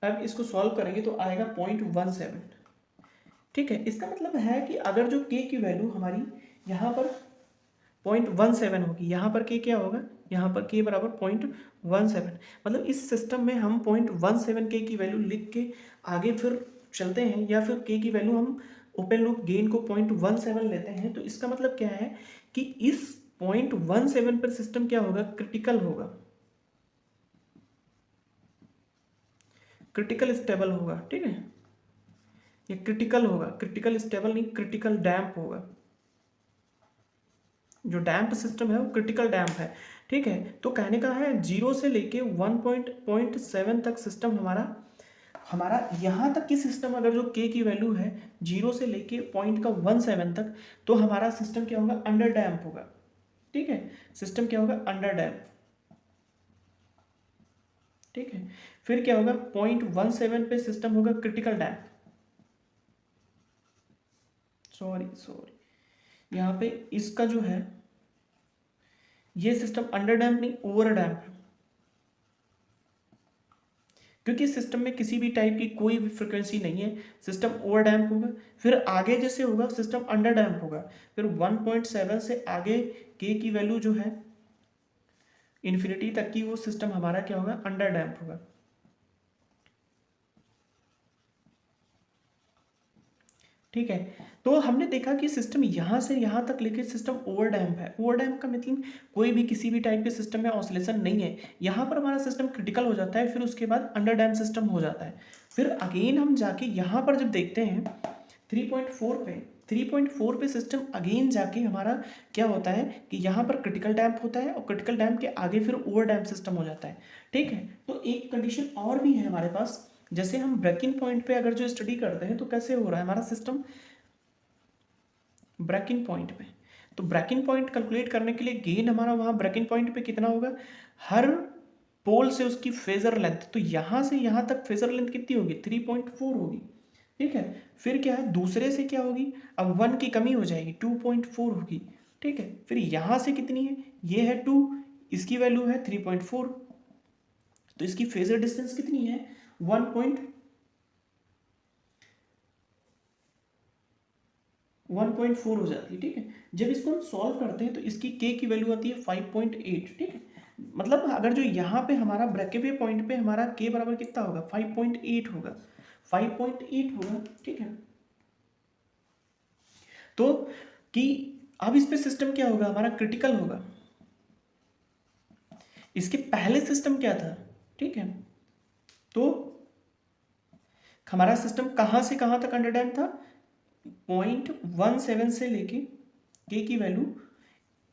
अब इसको सॉल्व करेंगे तो आएगा 0.17, ठीक है। इसका मतलब है कि अगर जो के की वैल्यू हमारी यहाँ पर 0.17 होगी, यहाँ पर के क्या होगा, यहाँ पर के बराबर 0.17, मतलब इस सिस्टम में हम 0.17 के की वैल्यू लिख के आगे फिर चलते हैं, या फिर के की वैल्यू हम ओपन लूप गेन को 0.17 लेते हैं। तो इसका मतलब क्या है कि इस 0.17 पर सिस्टम क्या होगा, क्रिटिकल होगा, क्रिटिकल स्टेबल होगा, ठीक है, ये क्रिटिकल होगा, क्रिटिकल स्टेबल नहीं, क्रिटिकल डैम्प होगा। जो डैम्प सिस्टम है वो क्रिटिकल डैम्प है, ठीक है। तो कहने का है 0 से लेके 1.7 तक सिस्टम हमारा हमारा यहाँ तक की सिस्टम, अगर जो के की वैल्यू है 0 से लेके 0.17 तक, तो हमारा सिस्टम क्या होगा, अंडर डैम्प होगा, ठीक है। सिस्टम क्या होगा, अंडर डैम्प, ठीक है। फिर क्या होगा, 0.17 पे सिस्टम होगा क्रिटिकल डैम्प, सॉरी यहाँ पे इसका जो है ये सिस्टम अंडर डैम्प नहीं, ओवर डैम्प है, क्योंकि सिस्टम में किसी भी टाइप की कोई भी फ्रिक्वेंसी नहीं है, सिस्टम ओवर डैम्प होगा। फिर आगे जैसे होगा सिस्टम अंडर डैम्प होगा, फिर 1.7 से आगे के की वैल्यू जो है इन्फिनिटी तक की, वो सिस्टम हमारा क्या होगा, अंडर डैम्प होगा, ठीक है। तो हमने देखा कि सिस्टम यहाँ से यहाँ तक लेके सिस्टम ओवर डैम्प है। ओवर डैम्प का मतलब कोई भी किसी भी टाइप के सिस्टम में ऑसिलेशन नहीं है, यहाँ पर हमारा सिस्टम क्रिटिकल हो जाता है, फिर उसके बाद अंडर डैम्प सिस्टम हो जाता है। फिर अगेन हम जाके यहाँ पर जब देखते हैं 3.4 पे सिस्टम अगेन जाके हमारा क्या होता है कि यहाँ पर क्रिटिकल डैम्प होता है, और क्रिटिकल डैम्प के आगे फिर ओवर डैम्प सिस्टम हो जाता है, ठीक है। तो एक कंडीशन और भी है हमारे पास, जैसे हम ब्रेकिंग पॉइंट पे अगर जो स्टडी करते हैं तो कैसे हो रहा है हमारा सिस्टम ब्रेकिंग पॉइंट पे। तो ब्रेकिंग पॉइंट कैलकुलेट करने के लिए गेन हमारा वहाँ ब्रेकिंग पॉइंट पे कितना होगा, हर पोल से उसकी फेजर लेंथ, तो यहाँ से यहाँ तक फेजर लेंथ कितनी होगी, 3.4 होगी, ठीक है। फिर क्या है, दूसरे से क्या होगी, अब 1 की कमी हो जाएगी, 2.4 होगी, ठीक है। फिर यहाँ से कितनी है, ये है 2, इसकी वैल्यू है 3.4, तो इसकी फेजर डिस्टेंस कितनी है, 1.4 हो जाती है, ठीक है। जब इसको हम सॉल्व करते हैं तो इसकी के की वैल्यू आती है 5.8, ठीक है। मतलब अगर जो यहाँ पे हमारा ब्रैकेट पॉइंट पे हमारा के बराबर कितना होगा, 5.8 होगा, 5.8 होगा, ठीक है। तो कि अब इस पे सिस्टम क्या होगा, हमारा क्रिटिकल होगा। इसके पहले सिस्टम क्या था, ठीक है। तो हमारा सिस्टम कहाँ से कहाँ तक अंडर डैम्प था, 0.17 से लेके के की वैल्यू,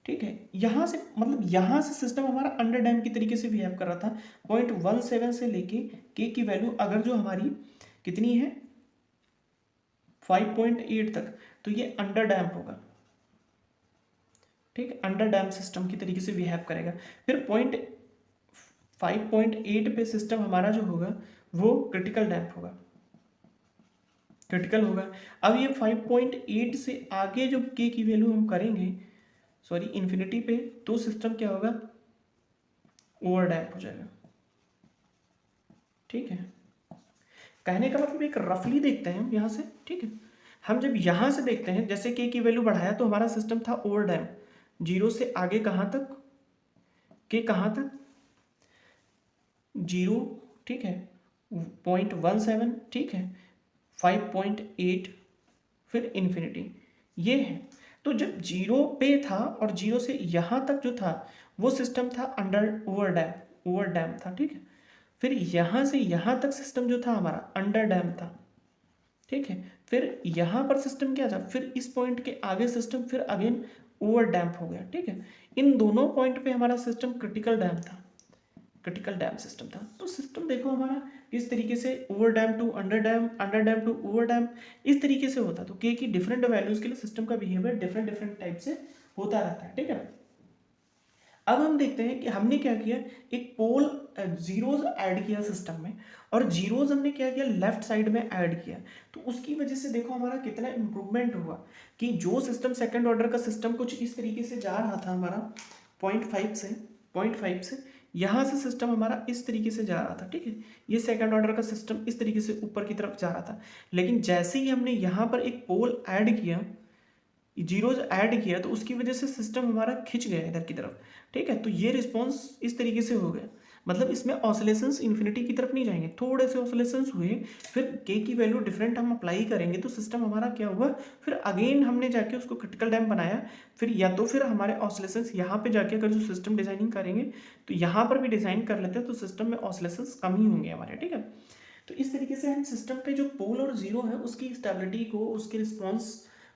ठीक है। यहाँ से मतलब यहाँ से सिस्टम हमारा अंडर डैम्प की तरीके से बिहेव कर रहा था, 0.17 से लेके के की वैल्यू अगर जो हमारी कितनी है 5.8 तक, तो ये अंडर डैम्प होगा, ठीक है। अंडर डैम्प सिस्टम की तरीके से बिहेव करेगा। फिर 5.8 पे सिस्टम हमारा जो होगा वो क्रिटिकल डैम्प होगा, क्रिटिकल होगा। अब ये 5.8 से आगे जो के की वैल्यू हम करेंगे, सॉरी इन्फिनिटी पे, तो सिस्टम क्या होगा, ओवर डैम्प हो जाएगा, ठीक है। कहने का मतलब एक रफली देखते हैं हम यहाँ से, ठीक है। हम जब यहाँ से देखते हैं, जैसे के की वैल्यू बढ़ाया तो हमारा सिस्टम था ओवर डैम्प, 0 से आगे कहाँ तक, के कहाँ तक, 0, ठीक है, 0.17, ठीक है, 5.8, फिर इन्फिनिटी, ये है। तो जब 0 पे था और 0 से यहाँ तक जो था वो सिस्टम था अंडर ओवर डैम्प था, ठीक है। फिर यहाँ से यहाँ तक सिस्टम जो था हमारा अंडर डैम्प था, ठीक है। फिर यहाँ पर सिस्टम क्या था, फिर इस पॉइंट के आगे सिस्टम फिर अगेन ओवर डैम्प हो गया, ठीक है। इन दोनों पॉइंट पे हमारा सिस्टम क्रिटिकल डैम्प था, क्रिटिकल डैम्प सिस्टम था। तो सिस्टम देखो हमारा इस तरीके से over damp to under damp, under damp to over damp, इस तरीके से होता। तो के की डिफरेंट वैल्यूज के लिए सिस्टम का बिहेवियर डिफरेंट टाइप से होता रहता है, ठीक है। अब हम देखते हैं कि हमने क्या किया, एक पोल जीरोज ऐड किया सिस्टम में, और जीरोज हमने क्या किया, लेफ्ट साइड में ऐड किया। तो उसकी वजह से देखो हमारा कितना इंप्रूवमेंट हुआ, कि जो सिस्टम सेकंड ऑर्डर का सिस्टम कुछ इस तरीके से जा रहा था हमारा 0.5 से यहाँ से सिस्टम हमारा इस तरीके से जा रहा था, ठीक है। ये सेकंड ऑर्डर का सिस्टम इस तरीके से ऊपर की तरफ जा रहा था, लेकिन जैसे ही हमने यहाँ पर एक पोल ऐड किया, जीरोज ऐड किया, तो उसकी वजह से सिस्टम हमारा खिंच गया इधर की तरफ, ठीक है। तो ये रिस्पॉन्स इस तरीके से हो गया, मतलब इसमें ऑसिलेशंस इन्फिनिटी की तरफ नहीं जाएंगे, थोड़े से ऑसिलेशंस हुए, फिर के की वैल्यू डिफरेंट हम अप्लाई करेंगे तो सिस्टम हमारा क्या हुआ, फिर अगेन हमने जाके उसको क्रिटिकल डैम्प बनाया। फिर या तो फिर हमारे ऑसिलेशंस यहाँ पे जाके अगर जो सिस्टम डिजाइनिंग करेंगे तो यहाँ पर भी डिजाइन कर लेते हैं तो सिस्टम में ऑसिलेशंस कम ही होंगे हमारे, ठीक है। तो इस तरीके से हम सिस्टम पे जो पोल और जीरो है उसकी स्टेबिलिटी को, उसके रिस्पॉन्स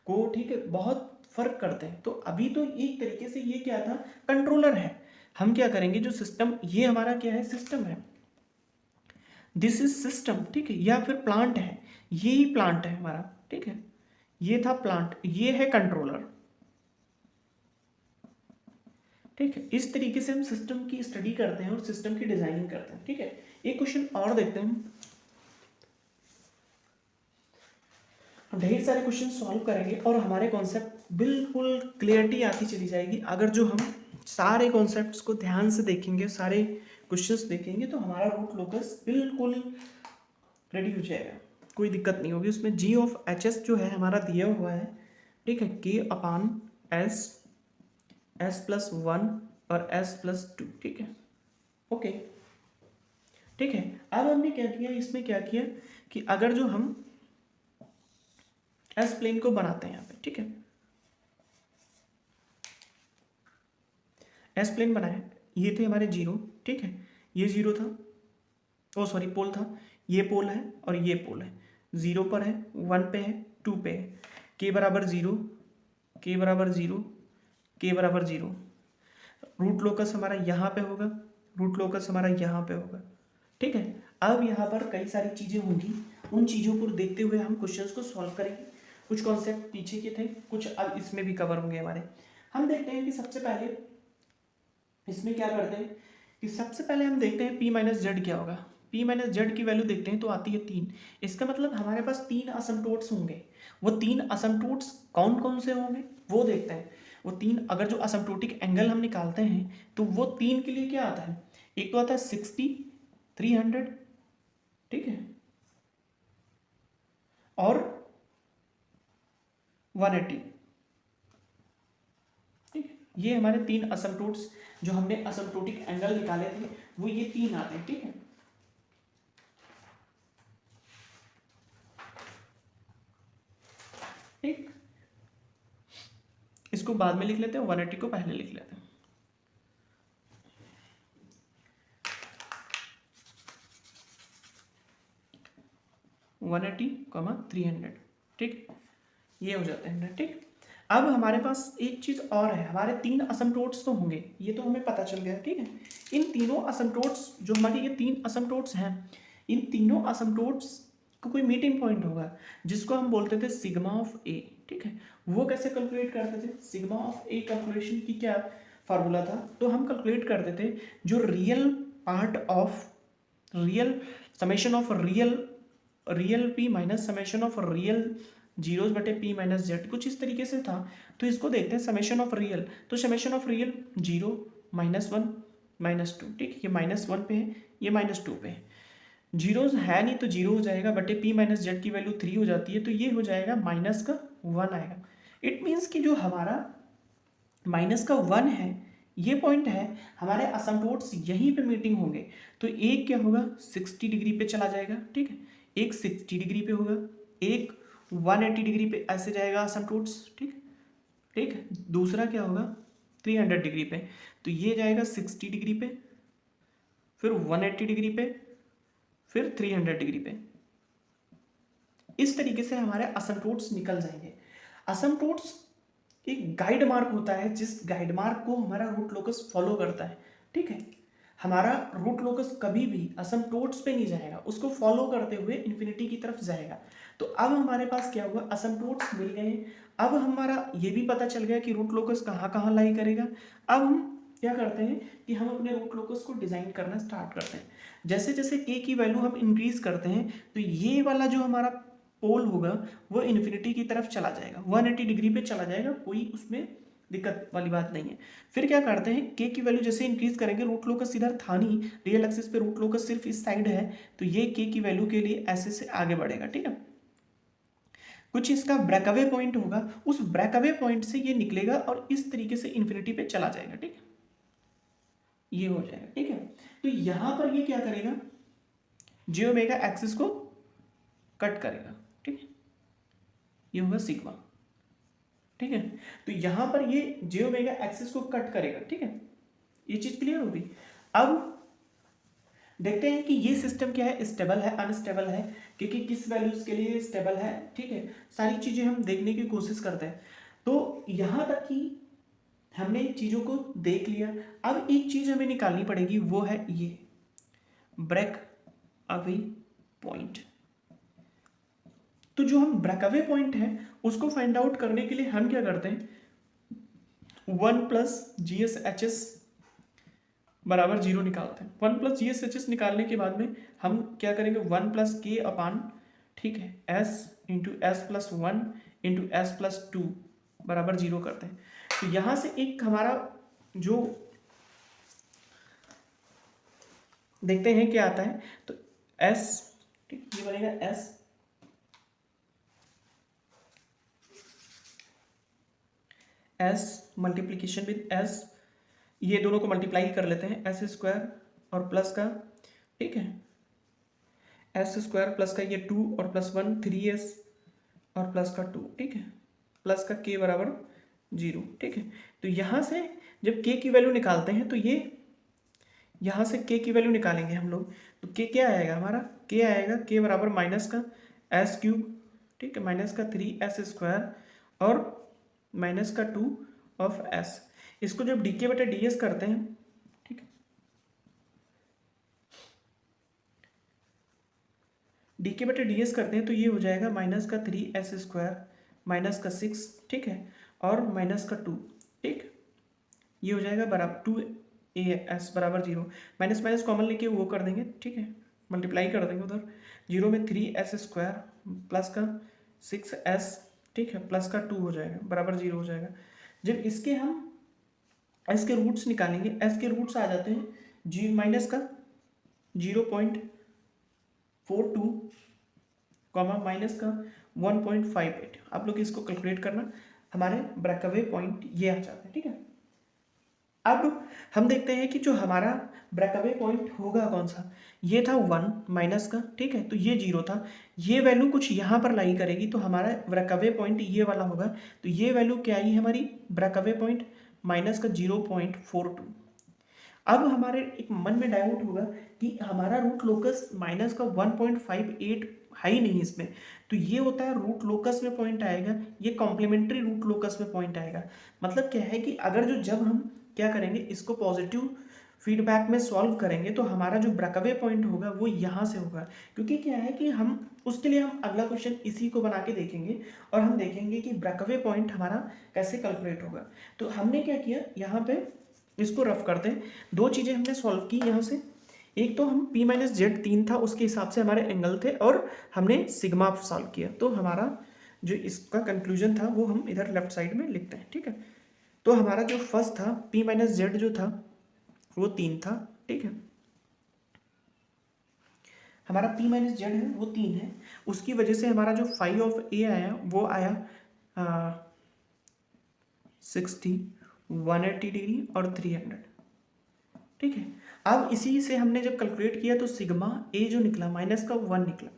को, ठीक है, बहुत फर्क करते हैं। तो अभी तो एक तरीके से ये क्या था, कंट्रोलर है। हम क्या करेंगे, जो सिस्टम, ये हमारा क्या है, सिस्टम है, दिस इज सिस्टम, ठीक है, या फिर प्लांट है, ये ही प्लांट है हमारा, ठीक है, ये था प्लांट, ये है कंट्रोलर, ठीक है। इस तरीके से हम सिस्टम की स्टडी करते हैं और सिस्टम की डिजाइनिंग करते हैं, ठीक है। एक क्वेश्चन और देखते हैं, ढेर सारे क्वेश्चन सॉल्व करेंगे और हमारे कॉन्सेप्ट बिल्कुल क्लियरिटी आती चली जाएगी। अगर जो हम सारे कॉन्सेप्ट्स को ध्यान से देखेंगे, सारे क्वेश्चंस देखेंगे, तो हमारा रूट लोकस बिल्कुल रेडी हो जाएगा, कोई दिक्कत नहीं होगी उसमें। जी ऑफ एच एस जो है हमारा दिया हुआ है, ठीक है, के अपान एस, एस प्लस वन और एस प्लस टू, ठीक है, ओके, ठीक है। अब हमने क्या किया, इसमें क्या किया कि अगर जो हम एस प्लेन को बनाते हैं यहाँ पे, ठीक है, एस प्लेन बनाए, ये थे हमारे जीरो, ठीक है, ये जीरो था, ओ सॉरी पोल था, ये पोल है और ये पोल है, जीरो पर है, वन पे है, टू पे है, के बराबर जीरो, के बराबर जीरो, के बराबर जीरो। रूट लोकस हमारा यहाँ पे होगा, रूट लोकस हमारा यहाँ पे होगा, ठीक है। अब यहाँ पर कई सारी चीज़ें होंगी, उन चीज़ों को देखते हुए हम क्वेश्चंस को सॉल्व करेंगे। कुछ कॉन्सेप्ट पीछे के थे, कुछ अब इसमें भी कवर होंगे हमारे। हम देखते हैं कि सबसे पहले इसमें क्या करते हैं कि सबसे पहले हम देखते हैं पी माइनस जेड क्या होगा। पी माइनस जेड की वैल्यू देखते हैं तो आती है 3। इसका मतलब हमारे पास 3 असमटोट्स होंगे। वो 3 असमटोट्स कौन कौन से होंगे वो देखते हैं। वो 3, अगर जो असमटोटिक एंगल हम निकालते हैं तो वो 3 के लिए क्या आता है, एक तो आता है 60, 300, ठीक है, और 180, ठीक है। ये हमारे 3 असमटोट्स जो हमने असमटोटिक एंगल निकाले थे वो ये 3 आते हैं, ठीक है। ठीक, इसको बाद में लिख लेते हैं, 180 को पहले लिख लेते हैं। वन एटी, 300, ठीक, ये हो जाते हैं, ठीक। अब हमारे पास एक चीज और है, हमारे 3 असमटोट्स तो होंगे, ये तो हमें पता चल गया, ठीक है। इन तीनों असमटोट्स जो हमारी ये 3 असमटोट्स हैं, इन तीनों असमटोट्स को कोई मीटिंग पॉइंट होगा जिसको हम बोलते थे सिग्मा ऑफ ए, ठीक है। वो कैसे कैलकुलेट करते थे, सिग्मा ऑफ ए कैलकुलेशन की क्या फार्मूला था, तो हम कैलकुलेट करते थे जो real part of real summation of real P minus summation of real zeros बटे पी माइनस जेड, कुछ इस तरीके से था। तो इसको देखते हैं समेशन ऑफ रियल, तो समेशन ऑफ रियल 0, -1, -2, ठीक, ये -1 पे है, ये -2 पे है, जीरोस है नहीं तो 0 हो जाएगा, बटे पी माइनस जेड की वैल्यू 3 हो जाती है, तो ये हो जाएगा -1 आएगा। इट मीन्स कि जो हमारा -1 है, ये पॉइंट है, हमारे असमटोट्स यहीं पे मीटिंग होंगे। तो एक क्या होगा, 60 डिग्री पे चला जाएगा, ठीक है, एक 60 डिग्री पे होगा, एक 180 डिग्री पे ऐसे जाएगा असमटोट्स, ठीक, ठीक। दूसरा क्या होगा 300 डिग्री पे, तो ये जाएगा 60 डिग्री पे, फिर 180 डिग्री पे, फिर 300 डिग्री पे। इस तरीके से हमारे असमटोट्स निकल जाएंगे। असमटोट्स एक गाइड मार्क होता है, जिस गाइड मार्क को हमारा रूट लोकस फॉलो करता है, ठीक है। हमारा रूट लोकस कभी भी असमटोट्स पे नहीं जाएगा, उसको फॉलो करते हुए इन्फिनिटी की तरफ जाएगा। तो अब हमारे पास क्या हुआ, असमटोट्स मिल गए। अब हमारा ये भी पता चल गया कि रूट लोकस कहाँ कहाँ लाई करेगा। अब हम क्या करते हैं कि हम अपने रूट लोकस को डिजाइन करना स्टार्ट करते हैं। जैसे जैसे के की वैल्यू हम इंक्रीज करते हैं, तो ये वाला जो हमारा पोल होगा वो इन्फिनिटी की तरफ चला जाएगा, 180 डिग्री पे चला जाएगा, कोई उसमें दिक्कत वाली बात नहीं है। फिर क्या करते हैं, के की वैल्यू जैसे इंक्रीज करेंगे, रूट लोकस इधर था नहीं, रियल एक्सिस पे रूट लोकस सिर्फ इस साइड है, तो ये के की वैल्यू के लिए ऐसे से आगे बढ़ेगा, ठीक है। कुछ इसका ब्रेकअवे पॉइंट होगा, उस ब्रेकअवे पॉइंट से ये निकलेगा और इस तरीके से इन्फिनिटी पे चला जाएगा, ठीक है, ये हो जाएगा, ठीक है। तो यहां पर ये क्या करेगा, जे ओमेगा एक्सिस को कट करेगा, ठीक है, ये होगा सिग्मा, ठीक है। तो यहां पर ये जे ओमेगा एक्सिस को कट करेगा, ठीक है, ये चीज क्लियर होगी। अब देखते हैं कि ये सिस्टम क्या है, स्टेबल है अनस्टेबल है, क्योंकि किस वैल्यूज के लिए स्टेबल है, ठीक है, सारी चीजें हम देखने की कोशिश करते हैं। तो यहाँ तक कि हमने चीजों को देख लिया। अब एक चीज हमें निकालनी पड़ेगी, वो है ये ब्रेक अवे पॉइंट। तो जो हम ब्रेक अवे पॉइंट है उसको फाइंड आउट करने के लिए हम क्या करते हैं, 1+GSHS बराबर 0 निकालते हैं। 1+GSHS निकालने के बाद में हम क्या करेंगे, 1+K अपान, ठीक है, S into S+1 into S+2 बराबर 0 करते हैं। तो यहाँ से एक हमारा जो देखते हैं क्या आता है, तो S, ठीक, ये बनेगा S मल्टीप्लीकेशन विद S, ये दोनों को मल्टीप्लाई कर लेते हैं, S² और प्लस का, ठीक है, S² प्लस का ये 2 और +1 3S और प्लस का 2, ठीक है, प्लस का K बराबर 0, ठीक है। तो यहाँ से जब K की वैल्यू निकालते हैं तो ये यहाँ से K की वैल्यू निकालेंगे हम लोग, तो K क्या आएगा हमारा, K आएगा K बराबर माइनस का S³, ठीक है, माइनस का 3S² और माइनस का 2 ऑफ S। इसको जब dk/ds करते हैं, ठीक है, dk/ds करते हैं तो ये हो जाएगा माइनस का 3S² माइनस का 6, ठीक है, और माइनस का 2, ठीक, ये हो जाएगा बराबर 2as बराबर 0, माइनस माइनस कॉमन लेके वो कर देंगे, ठीक है, मल्टीप्लाई कर देंगे उधर, 0 में 3S² प्लस का 6s, ठीक है, प्लस का 2 हो जाएगा बराबर 0 हो जाएगा। जब इसके हम s के रूट्स निकालेंगे, s के रूट्स आ जाते हैं जी माइनस का 0.42 कॉमा माइनस का 1.58। आप लोग इसको कैलकुलेट करना, हमारे ब्रेक अवे पॉइंट ये आ जाते हैं, ठीक है। अब हम देखते हैं कि जो हमारा ब्रेक अवे पॉइंट होगा कौन सा, ये था 1 माइनस का, ठीक है, तो ये 0 था, ये वैल्यू कुछ यहाँ पर लाई करेगी तो हमारा ब्रेक अवे पॉइंट ये वाला होगा। तो ये वैल्यू क्या आई हमारी ब्रेक अवे पॉइंट, माइनस का 0.42। अब हमारे एक मन में डाउट होगा कि हमारा रूट लोकस माइनस का 1.58 है ही नहीं इसमें, तो ये होता है रूट लोकस में पॉइंट आएगा, ये कॉम्प्लीमेंट्री रूट लोकस में पॉइंट आएगा। मतलब क्या है कि अगर जो जब हम क्या करेंगे, इसको पॉजिटिव फीडबैक में सॉल्व करेंगे तो हमारा जो ब्रेक अवे पॉइंट होगा वो यहाँ से होगा, क्योंकि क्या है कि हम उसके लिए हम अगला क्वेश्चन इसी को बना के देखेंगे और हम देखेंगे कि ब्रेक अवे पॉइंट हमारा कैसे कैलकुलेट होगा। तो हमने क्या किया, यहाँ पे इसको रफ करते हैं, दो चीज़ें हमने सॉल्व की यहाँ से, एक तो हम P-Z 3 था उसके हिसाब से हमारे एंगल थे और हमने सिग्मा सॉल्व किया, तो हमारा जो इसका कंक्लूजन था वो हम इधर लेफ्ट साइड में लिखते हैं, ठीक है। तो हमारा जो फर्स्ट था P-Z जो था वो 3 था, ठीक है, हमारा P-Z है वो 3 है, उसकी वजह से हमारा जो फाई ऑफ A आया वो आया 60, 180 डिग्री और 300, ठीक है। अब इसी से हमने जब कैलकुलेट किया तो सिग्मा ए जो निकला माइनस का 1 निकला,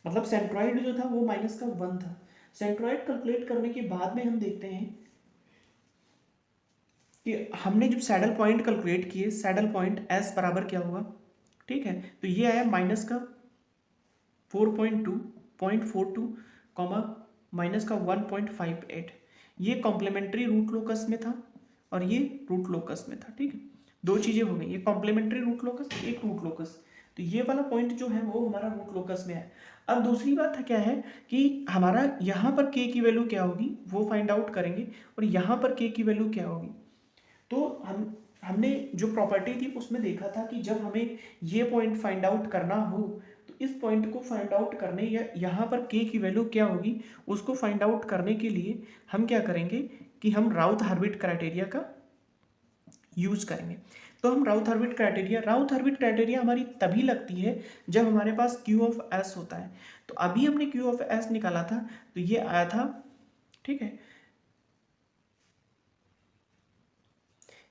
मतलब सेंट्रॉइड जो था वो माइनस का 1 था। सेंट्रॉइड कैलकुलेट करने के बाद में हम देखते हैं कि हमने जब सैडल पॉइंट कैलकुलेट किए, सैडल पॉइंट एस बराबर क्या हुआ, ठीक है, तो ये आया माइनस का 4.2 कॉमा माइनस का 1.58, ये कॉम्प्लीमेंट्री रूट लोकस में था और ये रूट लोकस में था, ठीक है, दो चीज़ें हो गई, ये कॉम्प्लीमेंट्री रूट लोकस, एक रूट लोकस, तो ये वाला पॉइंट जो है वो हमारा रूट लोकस में है। अब दूसरी बात है क्या है कि हमारा यहाँ पर k की वैल्यू क्या होगी वो फाइंड आउट करेंगे और यहाँ पर k की वैल्यू क्या होगी। तो हमने जो प्रॉपर्टी थी उसमें देखा था कि जब हमें ये पॉइंट फाइंड आउट करना हो तो इस पॉइंट को फाइंड आउट करने या यहाँ पर k की वैल्यू क्या होगी उसको फाइंड आउट करने के लिए हम क्या करेंगे कि हम राउथ-हार्विट क्राइटेरिया का यूज करेंगे। तो हम राउथ-हार्विट क्राइटेरिया हमारी तभी लगती है जब हमारे पास Q ऑफ S होता है। तो अभी हमने Q ऑफ S निकाला था तो ये आया था, ठीक है,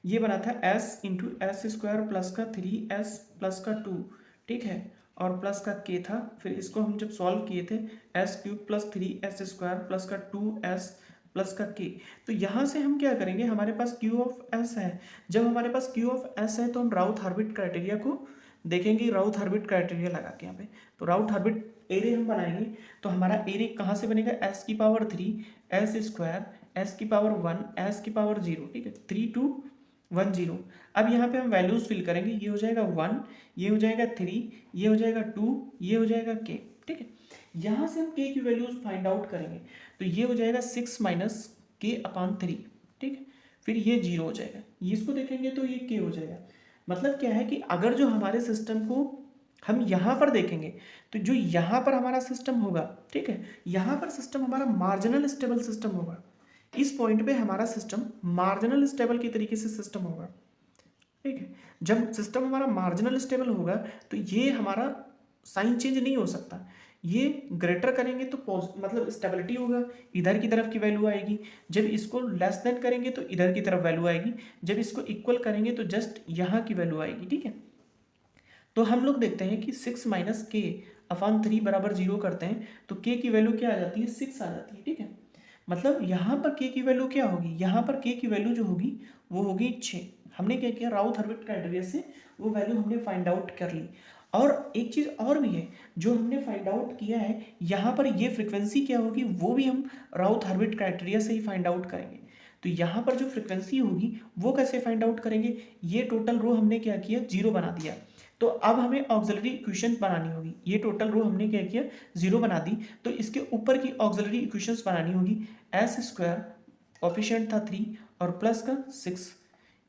ये बना था S इंटू S² प्लस का 3S प्लस का 2, ठीक है, और प्लस का K था, फिर इसको हम जब सॉल्व किए थे S³ प्लस 3S² प्लस का 2S प्लस का K। तो यहाँ से हम क्या करेंगे, हमारे पास Q ऑफ S है, जब हमारे पास Q ऑफ S है तो हम राउथ-हार्विट क्राइटेरिया को देखेंगे राउथ हर्बिट क्राइटेरिया लगा के यहाँ पे। तो राउथ हर्बिट एरे हम बनाएंगे तो हमारा एरे कहाँ से बनेगा, एस की पावर 3 एस स्क्वायर एस की पावर 1 एस की पावर 0, ठीक है, 3 2 1 0। अब यहाँ पे हम वैल्यूज फिल करेंगे, ये हो जाएगा 1, ये हो जाएगा 3, ये हो जाएगा 2, ये हो जाएगा k, ठीक है। यहाँ से हम k की वैल्यूज फाइंड आउट करेंगे तो ये हो जाएगा 6 माइनस k अपॉन 3, ठीक है, फिर ये 0 हो जाएगा, ये इसको देखेंगे तो ये k हो जाएगा। मतलब क्या है कि अगर जो हमारे सिस्टम को हम यहाँ पर देखेंगे तो जो यहाँ पर हमारा सिस्टम होगा, ठीक है, यहाँ पर सिस्टम हमारा मार्जिनल स्टेबल सिस्टम होगा। इस पॉइंट पे हमारा सिस्टम मार्जिनल स्टेबल की तरीके से सिस्टम होगा, ठीक है। जब सिस्टम हमारा मार्जिनल स्टेबल होगा तो ये हमारा साइन चेंज नहीं हो सकता, ये ग्रेटर करेंगे तो मतलब स्टेबिलिटी होगा, इधर की तरफ की वैल्यू आएगी। जब इसको लेस देन करेंगे तो इधर की तरफ वैल्यू आएगी, जब इसको इक्वल करेंगे तो जस्ट यहाँ की वैल्यू आएगी, ठीक है। तो हम लोग देखते हैं कि 6 माइनस के अपॉन 3 बराबर 0 करते हैं तो k की वैल्यू क्या आ जाती है, 6 आ जाती है, ठीक है। मतलब यहाँ पर k की वैल्यू क्या होगी, यहाँ पर k की वैल्यू जो होगी वो होगी 6। हमने क्या किया, राउथ हर्बिट क्राइटेरिया से वो वैल्यू हमने फाइंड आउट कर ली। और एक चीज़ और भी है जो हमने फाइंड आउट किया है, यहाँ पर ये फ्रिक्वेंसी क्या होगी वो भी हम राउथ हर्बिट क्राइटेरिया से ही फाइंड आउट करेंगे। तो यहाँ पर जो फ्रिक्वेंसी होगी वो कैसे फाइंड आउट करेंगे, ये टोटल रो हमने क्या किया, 0 बना दिया। तो अब हमें ऑक्सिलरी इक्वेशन बनानी होगी, ये टोटल रो हमने क्या किया, 0 बना दी। तो इसके ऊपर की ऑक्सिलरी इक्वेशंस बनानी होगी, एस स्क्वायर कोफिशिएंट था 3 और प्लस का 6,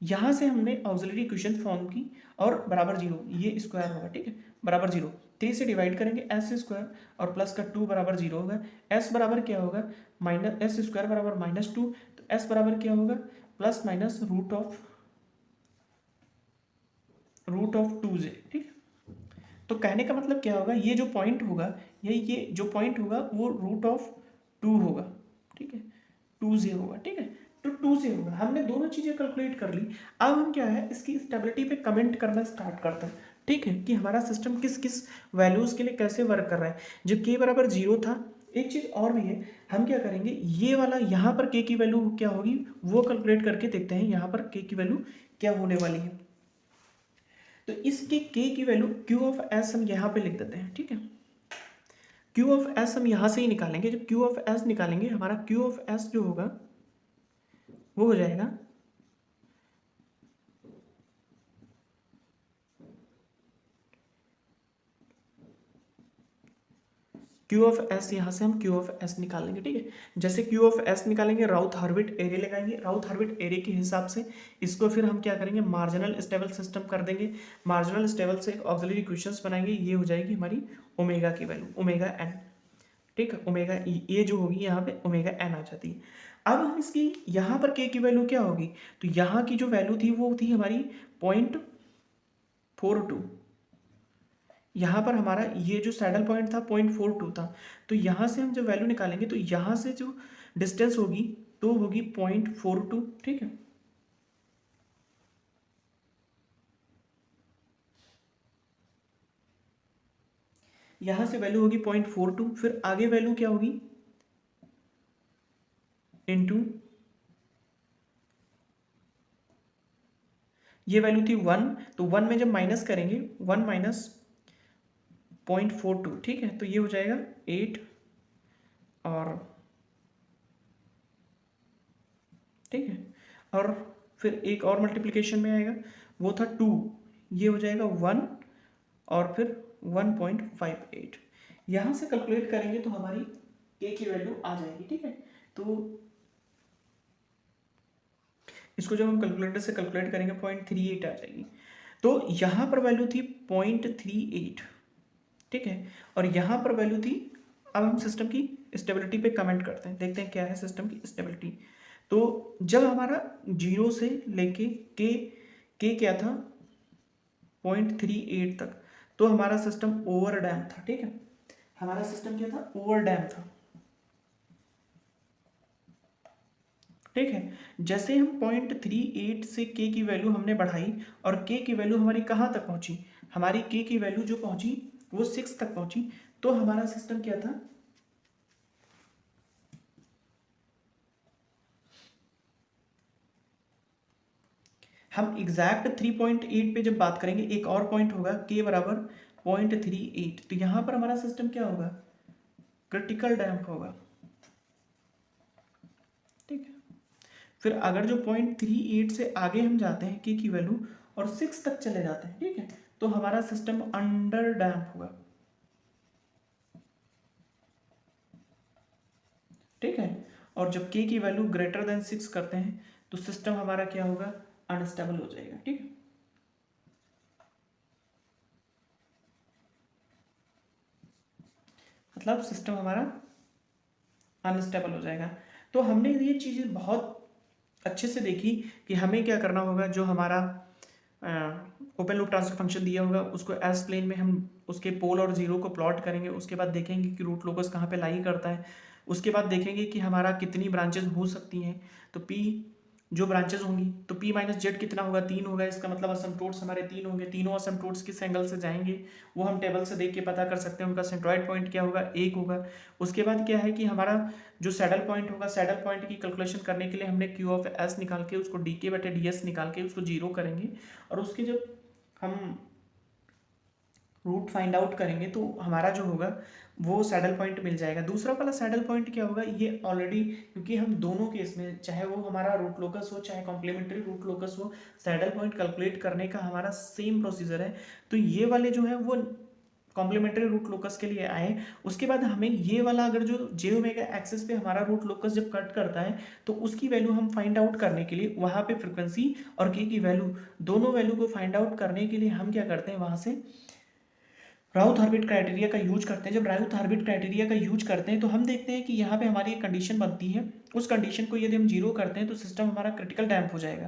यहाँ से हमने ऑक्सिलरी इक्वेशन फॉर्म की और बराबर 0, ये स्क्वायर होगा, ठीक है, बराबर 0, 3 से डिवाइड करेंगे एस स्क्वायर और प्लस का 2 बराबर 0 होगा। एस बराबर क्या होगा, माइनस एस स्क्वायर बराबर -2, तो एस बराबर क्या होगा, plus minus root of 2j, ठीक। तो कहने का मतलब क्या होगा, ये जो पॉइंट होगा ये जो पॉइंट होगा वो रूट ऑफ 2 होगा, ठीक है, 2j होगा, ठीक है। तो 2j होगा, हमने दोनों चीज़ें कैलकुलेट कर ली। अब हम क्या है, इसकी स्टेबिलिटी पे कमेंट करना स्टार्ट करते हैं, ठीक है, कि हमारा सिस्टम किस किस वैल्यूज़ के लिए कैसे वर्क कर रहा है। जब k बराबर 0 था, एक चीज़ और भी है, हम क्या करेंगे, ये वाला यहाँ पर k की वैल्यू क्या होगी वो कैलकुलेट करके देखते हैं, यहाँ पर k की वैल्यू क्या होने वाली है। तो इसके k की वैल्यू q ऑफ s हम यहाँ पे लिख देते हैं, ठीक है। q ऑफ s हम यहाँ से ही निकालेंगे, जब q ऑफ s निकालेंगे हमारा q ऑफ s जो होगा वो हो जाएगा Q ऑफ S, यहाँ से हम Q ऑफ S निकालेंगे, ठीक है। जैसे Q ऑफ S निकालेंगे राउथ हर्बिट एरे लगाएंगे, राउथ हर्बिट एरे के हिसाब से इसको फिर हम क्या करेंगे, मार्जिनल स्टेबल सिस्टम कर देंगे। मार्जिनल स्टेबल से ऑक्सिलरी इक्वेशंस बनाएंगे, ये हो जाएगी हमारी ओमेगा की वैल्यू, ओमेगा n, ठीक है, ओमेगा ई, ये जो होगी यहाँ पे ओमेगा n आ जाती है। अब हम इसकी यहाँ पर k की वैल्यू क्या होगी, तो यहाँ की जो वैल्यू थी वो थी हमारी 0.42, यहाँ पर हमारा ये जो सैडल पॉइंट था 0.42 था। तो यहाँ से हम जब वैल्यू निकालेंगे तो यहाँ से जो डिस्टेंस होगी तो होगी 0.42, ठीक है। यहाँ से वैल्यू होगी 0.42, फिर आगे वैल्यू क्या होगी, इनटू ये वैल्यू थी 1, तो 1 में जब माइनस करेंगे 1 माइनस 0.42, ठीक है, तो ये हो जाएगा 8 और, ठीक है, और फिर एक और मल्टीप्लिकेशन में आएगा वो था 2, ये हो जाएगा 1 और फिर 1.58। यहाँ से कैलकुलेट करेंगे तो हमारी k की वैल्यू आ जाएगी, ठीक है। तो इसको जब हम कैलकुलेटर से कैलकुलेट करेंगे 0.38 आ जाएगी। तो यहाँ पर वैल्यू थी 0.38, ठीक है, और यहाँ पर वैल्यू थी, अब हम सिस्टम की स्टेबिलिटी पे कमेंट करते हैं, देखते हैं क्या है सिस्टम की स्टेबिलिटी। तो जब हमारा 0 से लेके के क्या था 0.38 तक, तो हमारा सिस्टम ओवर डैम था, ठीक है, हमारा सिस्टम क्या था, ओवर डैम था, ठीक है। जैसे हम 0.38 से k की वैल्यू हमने बढ़ाई और k की वैल्यू हमारी कहाँ तक पहुंची, हमारी k की वैल्यू जो पहुंची वो 6 तक पहुंची, तो हमारा सिस्टम क्या था, हम एग्जैक्ट 3.8 पे जब बात करेंगे, एक और पॉइंट होगा k बराबर 0.38, तो यहाँ पर हमारा सिस्टम क्या होगा, क्रिटिकल डैम्प होगा। ठीक है, फिर अगर जो 0.38 से आगे हम जाते हैं k की वैल्यू और 6 तक चले जाते हैं, ठीक है, तो हमारा सिस्टम अंडर डैम्प होगा। ठीक है, और जब k की वैल्यू ग्रेटर देन 6 करते हैं तो सिस्टम हमारा क्या होगा, अनस्टेबल हो जाएगा। ठीक है, मतलब सिस्टम हमारा अनस्टेबल हो जाएगा। तो हमने ये चीज़ें बहुत अच्छे से देखी कि हमें क्या करना होगा। जो हमारा ओपन लूप ट्रांसफर फंक्शन दिया होगा उसको एस प्लेन में हम उसके पोल और जीरो को प्लॉट करेंगे। उसके बाद देखेंगे कि रूट लोकस कहाँ पे लाई करता है। उसके बाद देखेंगे कि हमारा कितनी ब्रांचेस हो सकती हैं। तो पी जो ब्रांचेस होंगी तो p माइनस जेड कितना होगा, 3 होगा। इसका मतलब असमटोट्स हमारे 3 होंगे। तीनों असमटोट्स किस एंगल से जाएंगे वो हम टेबल से देख के पता कर सकते हैं। उनका सेंट्रॉइड पॉइंट क्या होगा, 1 होगा। उसके बाद क्या है कि हमारा जो सैडल पॉइंट होगा, सैडल पॉइंट की कैलकुलेशन करने के लिए हमने क्यू ऑफ एस निकाल के उसको डी के बटे डी एस निकाल के उसको जीरो करेंगे। और उसके जब हम रूट फाइंड आउट करेंगे तो हमारा जो होगा वो सैडल पॉइंट मिल जाएगा। दूसरा वाला सैडल पॉइंट क्या होगा, ये ऑलरेडी, क्योंकि हम दोनों केस में चाहे वो हमारा रूट लोकस हो चाहे कॉम्प्लीमेंट्री रूट लोकस हो, सैडल पॉइंट कैलकुलेट करने का हमारा सेम प्रोसीजर है। तो ये वाले जो है वो कॉम्प्लीमेंट्री रूट लोकस के लिए आए। उसके बाद हमें ये वाला अगर जो जे ओमेगा एक्सिस पे हमारा रूट लोकस जब कट करता है तो उसकी वैल्यू हम फाइंड आउट करने के लिए वहाँ पे फ्रिक्वेंसी और के की वैल्यू, दोनों वैल्यू को फाइंड आउट करने के लिए हम क्या करते हैं, वहाँ से राउथ ऑर्बिट क्राइटेरिया का यूज करते हैं। जब राउथ ऑर्बिट क्राइटेरिया का यूज करते हैं तो हम देखते हैं कि यहाँ पे हमारी एक कंडीशन बनती है। उस कंडीशन को यदि हम जीरो करते हैं तो सिस्टम हमारा क्रिटिकल डैम्प हो जाएगा।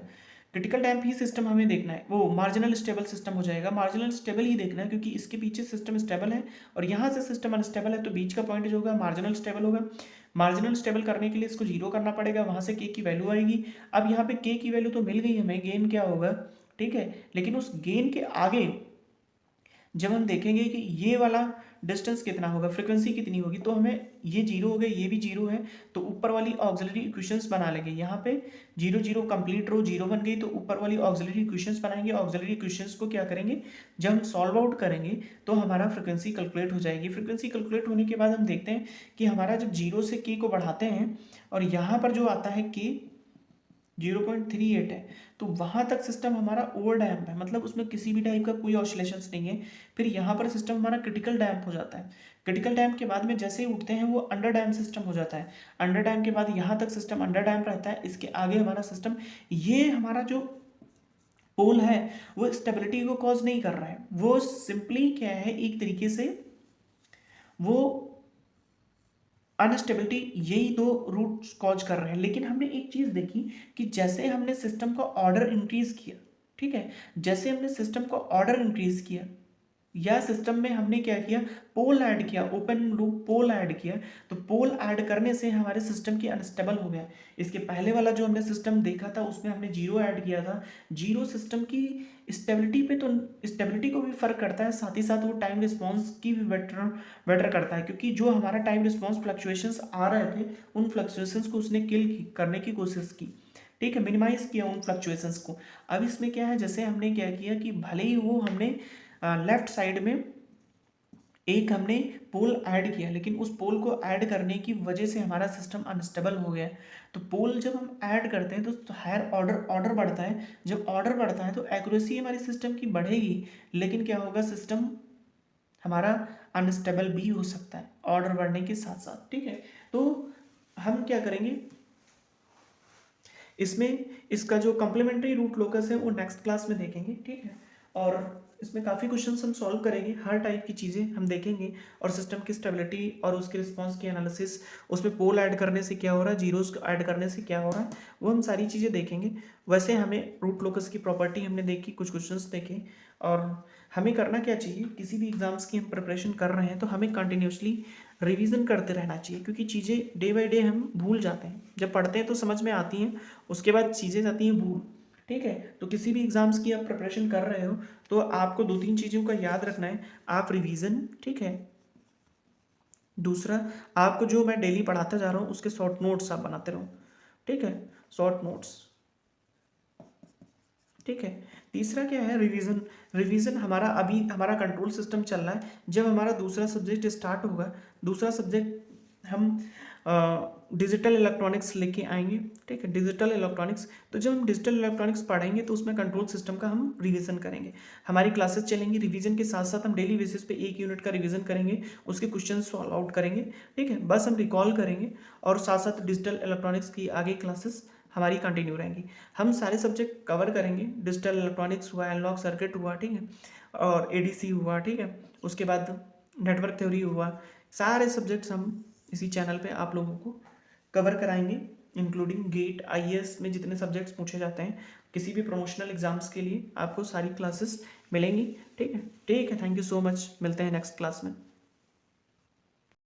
क्रिटिकल डैम्प ही सिस्टम हमें देखना है, वो मार्जिनल स्टेबल सिस्टम हो जाएगा। मार्जिनल स्टेबल ही देखना है क्योंकि इसके पीछे सिस्टम स्टेबल है और यहाँ से सिस्टम अनस्टेबल है, तो बीच का पॉइंट जो होगा मार्जिनल स्टेबल होगा। मार्जिनल स्टेबल करने के लिए इसको जीरो करना पड़ेगा, वहाँ से के की वैल्यू आएगी। अब यहाँ पे के की वैल्यू तो मिल गई हमें, गेन क्या होगा, ठीक है, लेकिन उस गेन के आगे जब हम देखेंगे कि ये वाला डिस्टेंस कितना होगा, फ्रीक्वेंसी कितनी होगी, तो हमें ये जीरो हो गए, ये भी जीरो है, तो ऊपर वाली ऑक्सिलरी इक्वेशंस बना लेंगे। यहाँ पे जीरो जीरो कंप्लीट रो जीरो बन गई, तो ऊपर वाली ऑक्सिलरी इक्वेशंस बनाएंगे। ऑक्सिलरी इक्वेशंस को क्या करेंगे, जब हम सॉल्व आउट करेंगे तो हमारा फ्रीक्वेंसी कैलकुलेट हो जाएगी। फ्रीक्वेंसी कैलकुलेट होने के बाद हम देखते हैं कि हमारा जब जीरो से के को बढ़ाते हैं और यहाँ पर जो आता है के 0.38 है, तो वहाँ तक सिस्टम हमारा ओवर डैम्प है, मतलब उसमें किसी भी टाइप का कोई ऑसिलेशंस नहीं है। फिर यहाँ पर सिस्टम हमारा क्रिटिकल डैम्प हो जाता है। क्रिटिकल डैम्प के बाद में जैसे ही उठते हैं वो अंडर डैम्प सिस्टम हो जाता है। अंडर डैम्प के बाद यहाँ तक सिस्टम अंडर डैम्प रहता है। इसके आगे हमारा सिस्टम, ये हमारा जो पोल है वो स्टेबिलिटी को कॉज नहीं कर रहा है, वो सिंपली क्या है, एक तरीके से वो अनस्टेबिलिटी, यही दो रूट कॉज कर रहे हैं। लेकिन हमने एक चीज देखी कि जैसे हमने सिस्टम का ऑर्डर इंक्रीज किया, ठीक है, जैसे हमने सिस्टम का ऑर्डर इंक्रीज किया या सिस्टम में हमने क्या किया, पोल ऐड किया, ओपन लूप पोल ऐड किया, तो पोल ऐड करने से हमारे सिस्टम की अनस्टेबल हो गया। इसके पहले वाला जो हमने सिस्टम देखा था उसमें हमने जीरो ऐड किया था। जीरो सिस्टम की स्टेबिलिटी पे, तो स्टेबिलिटी को भी फर्क करता है, साथ ही साथ वो टाइम रिस्पॉन्स की भी बेटर करता है, क्योंकि जो हमारा टाइम रिस्पॉन्स फ्लक्चुएशंस आ रहे थे उन फ्लक्चुएशंस को उसने किल करने की कोशिश की, ठीक है, मिनिमाइज किया उन फ्लक्चुएशंस को। अब इसमें क्या है, जैसे हमने क्या किया कि भले ही वो हमने लेफ्ट साइड में एक हमने पोल ऐड किया, लेकिन उस पोल को ऐड करने की वजह से हमारा सिस्टम अनस्टेबल हो गया। तो पोल जब हम ऐड करते हैं तो हायर ऑर्डर ऑर्डर बढ़ता है। जब ऑर्डर बढ़ता है तो एक्यूरेसी हमारी सिस्टम की बढ़ेगी, लेकिन क्या होगा, सिस्टम हमारा अनस्टेबल भी हो सकता है ऑर्डर बढ़ने के साथ साथ, ठीक है। तो हम क्या करेंगे इसमें, इसका जो कॉम्प्लीमेंट्री रूट लोकस है वो नेक्स्ट क्लास में देखेंगे, ठीक है। और इसमें काफ़ी क्वेश्चंस हम सॉल्व करेंगे, हर टाइप की चीज़ें हम देखेंगे, और सिस्टम की स्टेबिलिटी और उसके रिस्पांस की एनालिसिस, उसमें पोल ऐड करने से क्या हो रहा है, जीरोस ऐड करने से क्या हो रहा है, वो हम सारी चीज़ें देखेंगे। वैसे हमें रूट लोकस की प्रॉपर्टी हमने देखी, कुछ क्वेश्चंस देखे, और हमें करना क्या चाहिए, किसी भी एग्जाम्स की हम प्रिपरेशन कर रहे हैं तो हमें कंटिन्यूसली रिवीजन करते रहना चाहिए, क्योंकि चीज़ें डे बाय डे हम भूल जाते हैं। जब पढ़ते हैं तो समझ में आती हैं, उसके बाद चीज़ें जाती हैं भूल, ठीक है। तो किसी भी एग्जाम्स की आप प्रिपरेशन कर रहे हो तो आपको 2-3 चीज़ों का याद रखना है, आप रिवीजन, ठीक है, दूसरा आपको जो मैं डेली पढ़ाता जा रहा हूँ उसके शॉर्ट नोट्स आप बनाते रहो, ठीक है, शॉर्ट नोट्स। ठीक है। तीसरा क्या है, रिवीजन। रिवीजन हमारा अभी हमारा कंट्रोल सिस्टम चल रहा है, जब हमारा दूसरा सब्जेक्ट स्टार्ट होगा, दूसरा सब्जेक्ट हम डिजिटल इलेक्ट्रॉनिक्स लेके आएंगे। ठीक है, डिजिटल इलेक्ट्रॉनिक्स। तो जब हम डिजिटल इलेक्ट्रॉनिक्स पढ़ेंगे तो उसमें कंट्रोल सिस्टम का हम रिवीजन करेंगे। हमारी क्लासेस चलेंगी, रिवीजन के साथ साथ हम डेली बेसिस पे 1 यूनिट का रिवीजन करेंगे, उसके क्वेश्चन सॉल्व आउट करेंगे। ठीक है, बस हम रिकॉल करेंगे और साथ साथ डिजिटल इलेक्ट्रॉनिक्स की आगे क्लासेस हमारी कंटिन्यू रहेंगी। हम सारे सब्जेक्ट कवर करेंगे, डिजिटल इलेक्ट्रॉनिक्स हुआ, एनालॉग सर्किट हुआ, ठीक है, और एडीसी हुआ, ठीक है, उसके बाद नेटवर्क थ्योरी हुआ। सारे सब्जेक्ट्स हम इसी चैनल पे आप लोगों को कवर कराएंगे, इंक्लूडिंग गेट, आईएएस में जितने सब्जेक्ट्स पूछे जाते हैं, किसी भी प्रमोशनल एग्जाम्स के लिए आपको सारी क्लासेस मिलेंगी। ठीक है, ठीक है, थैंक यू सो मच, मिलते हैं नेक्स्ट क्लास में।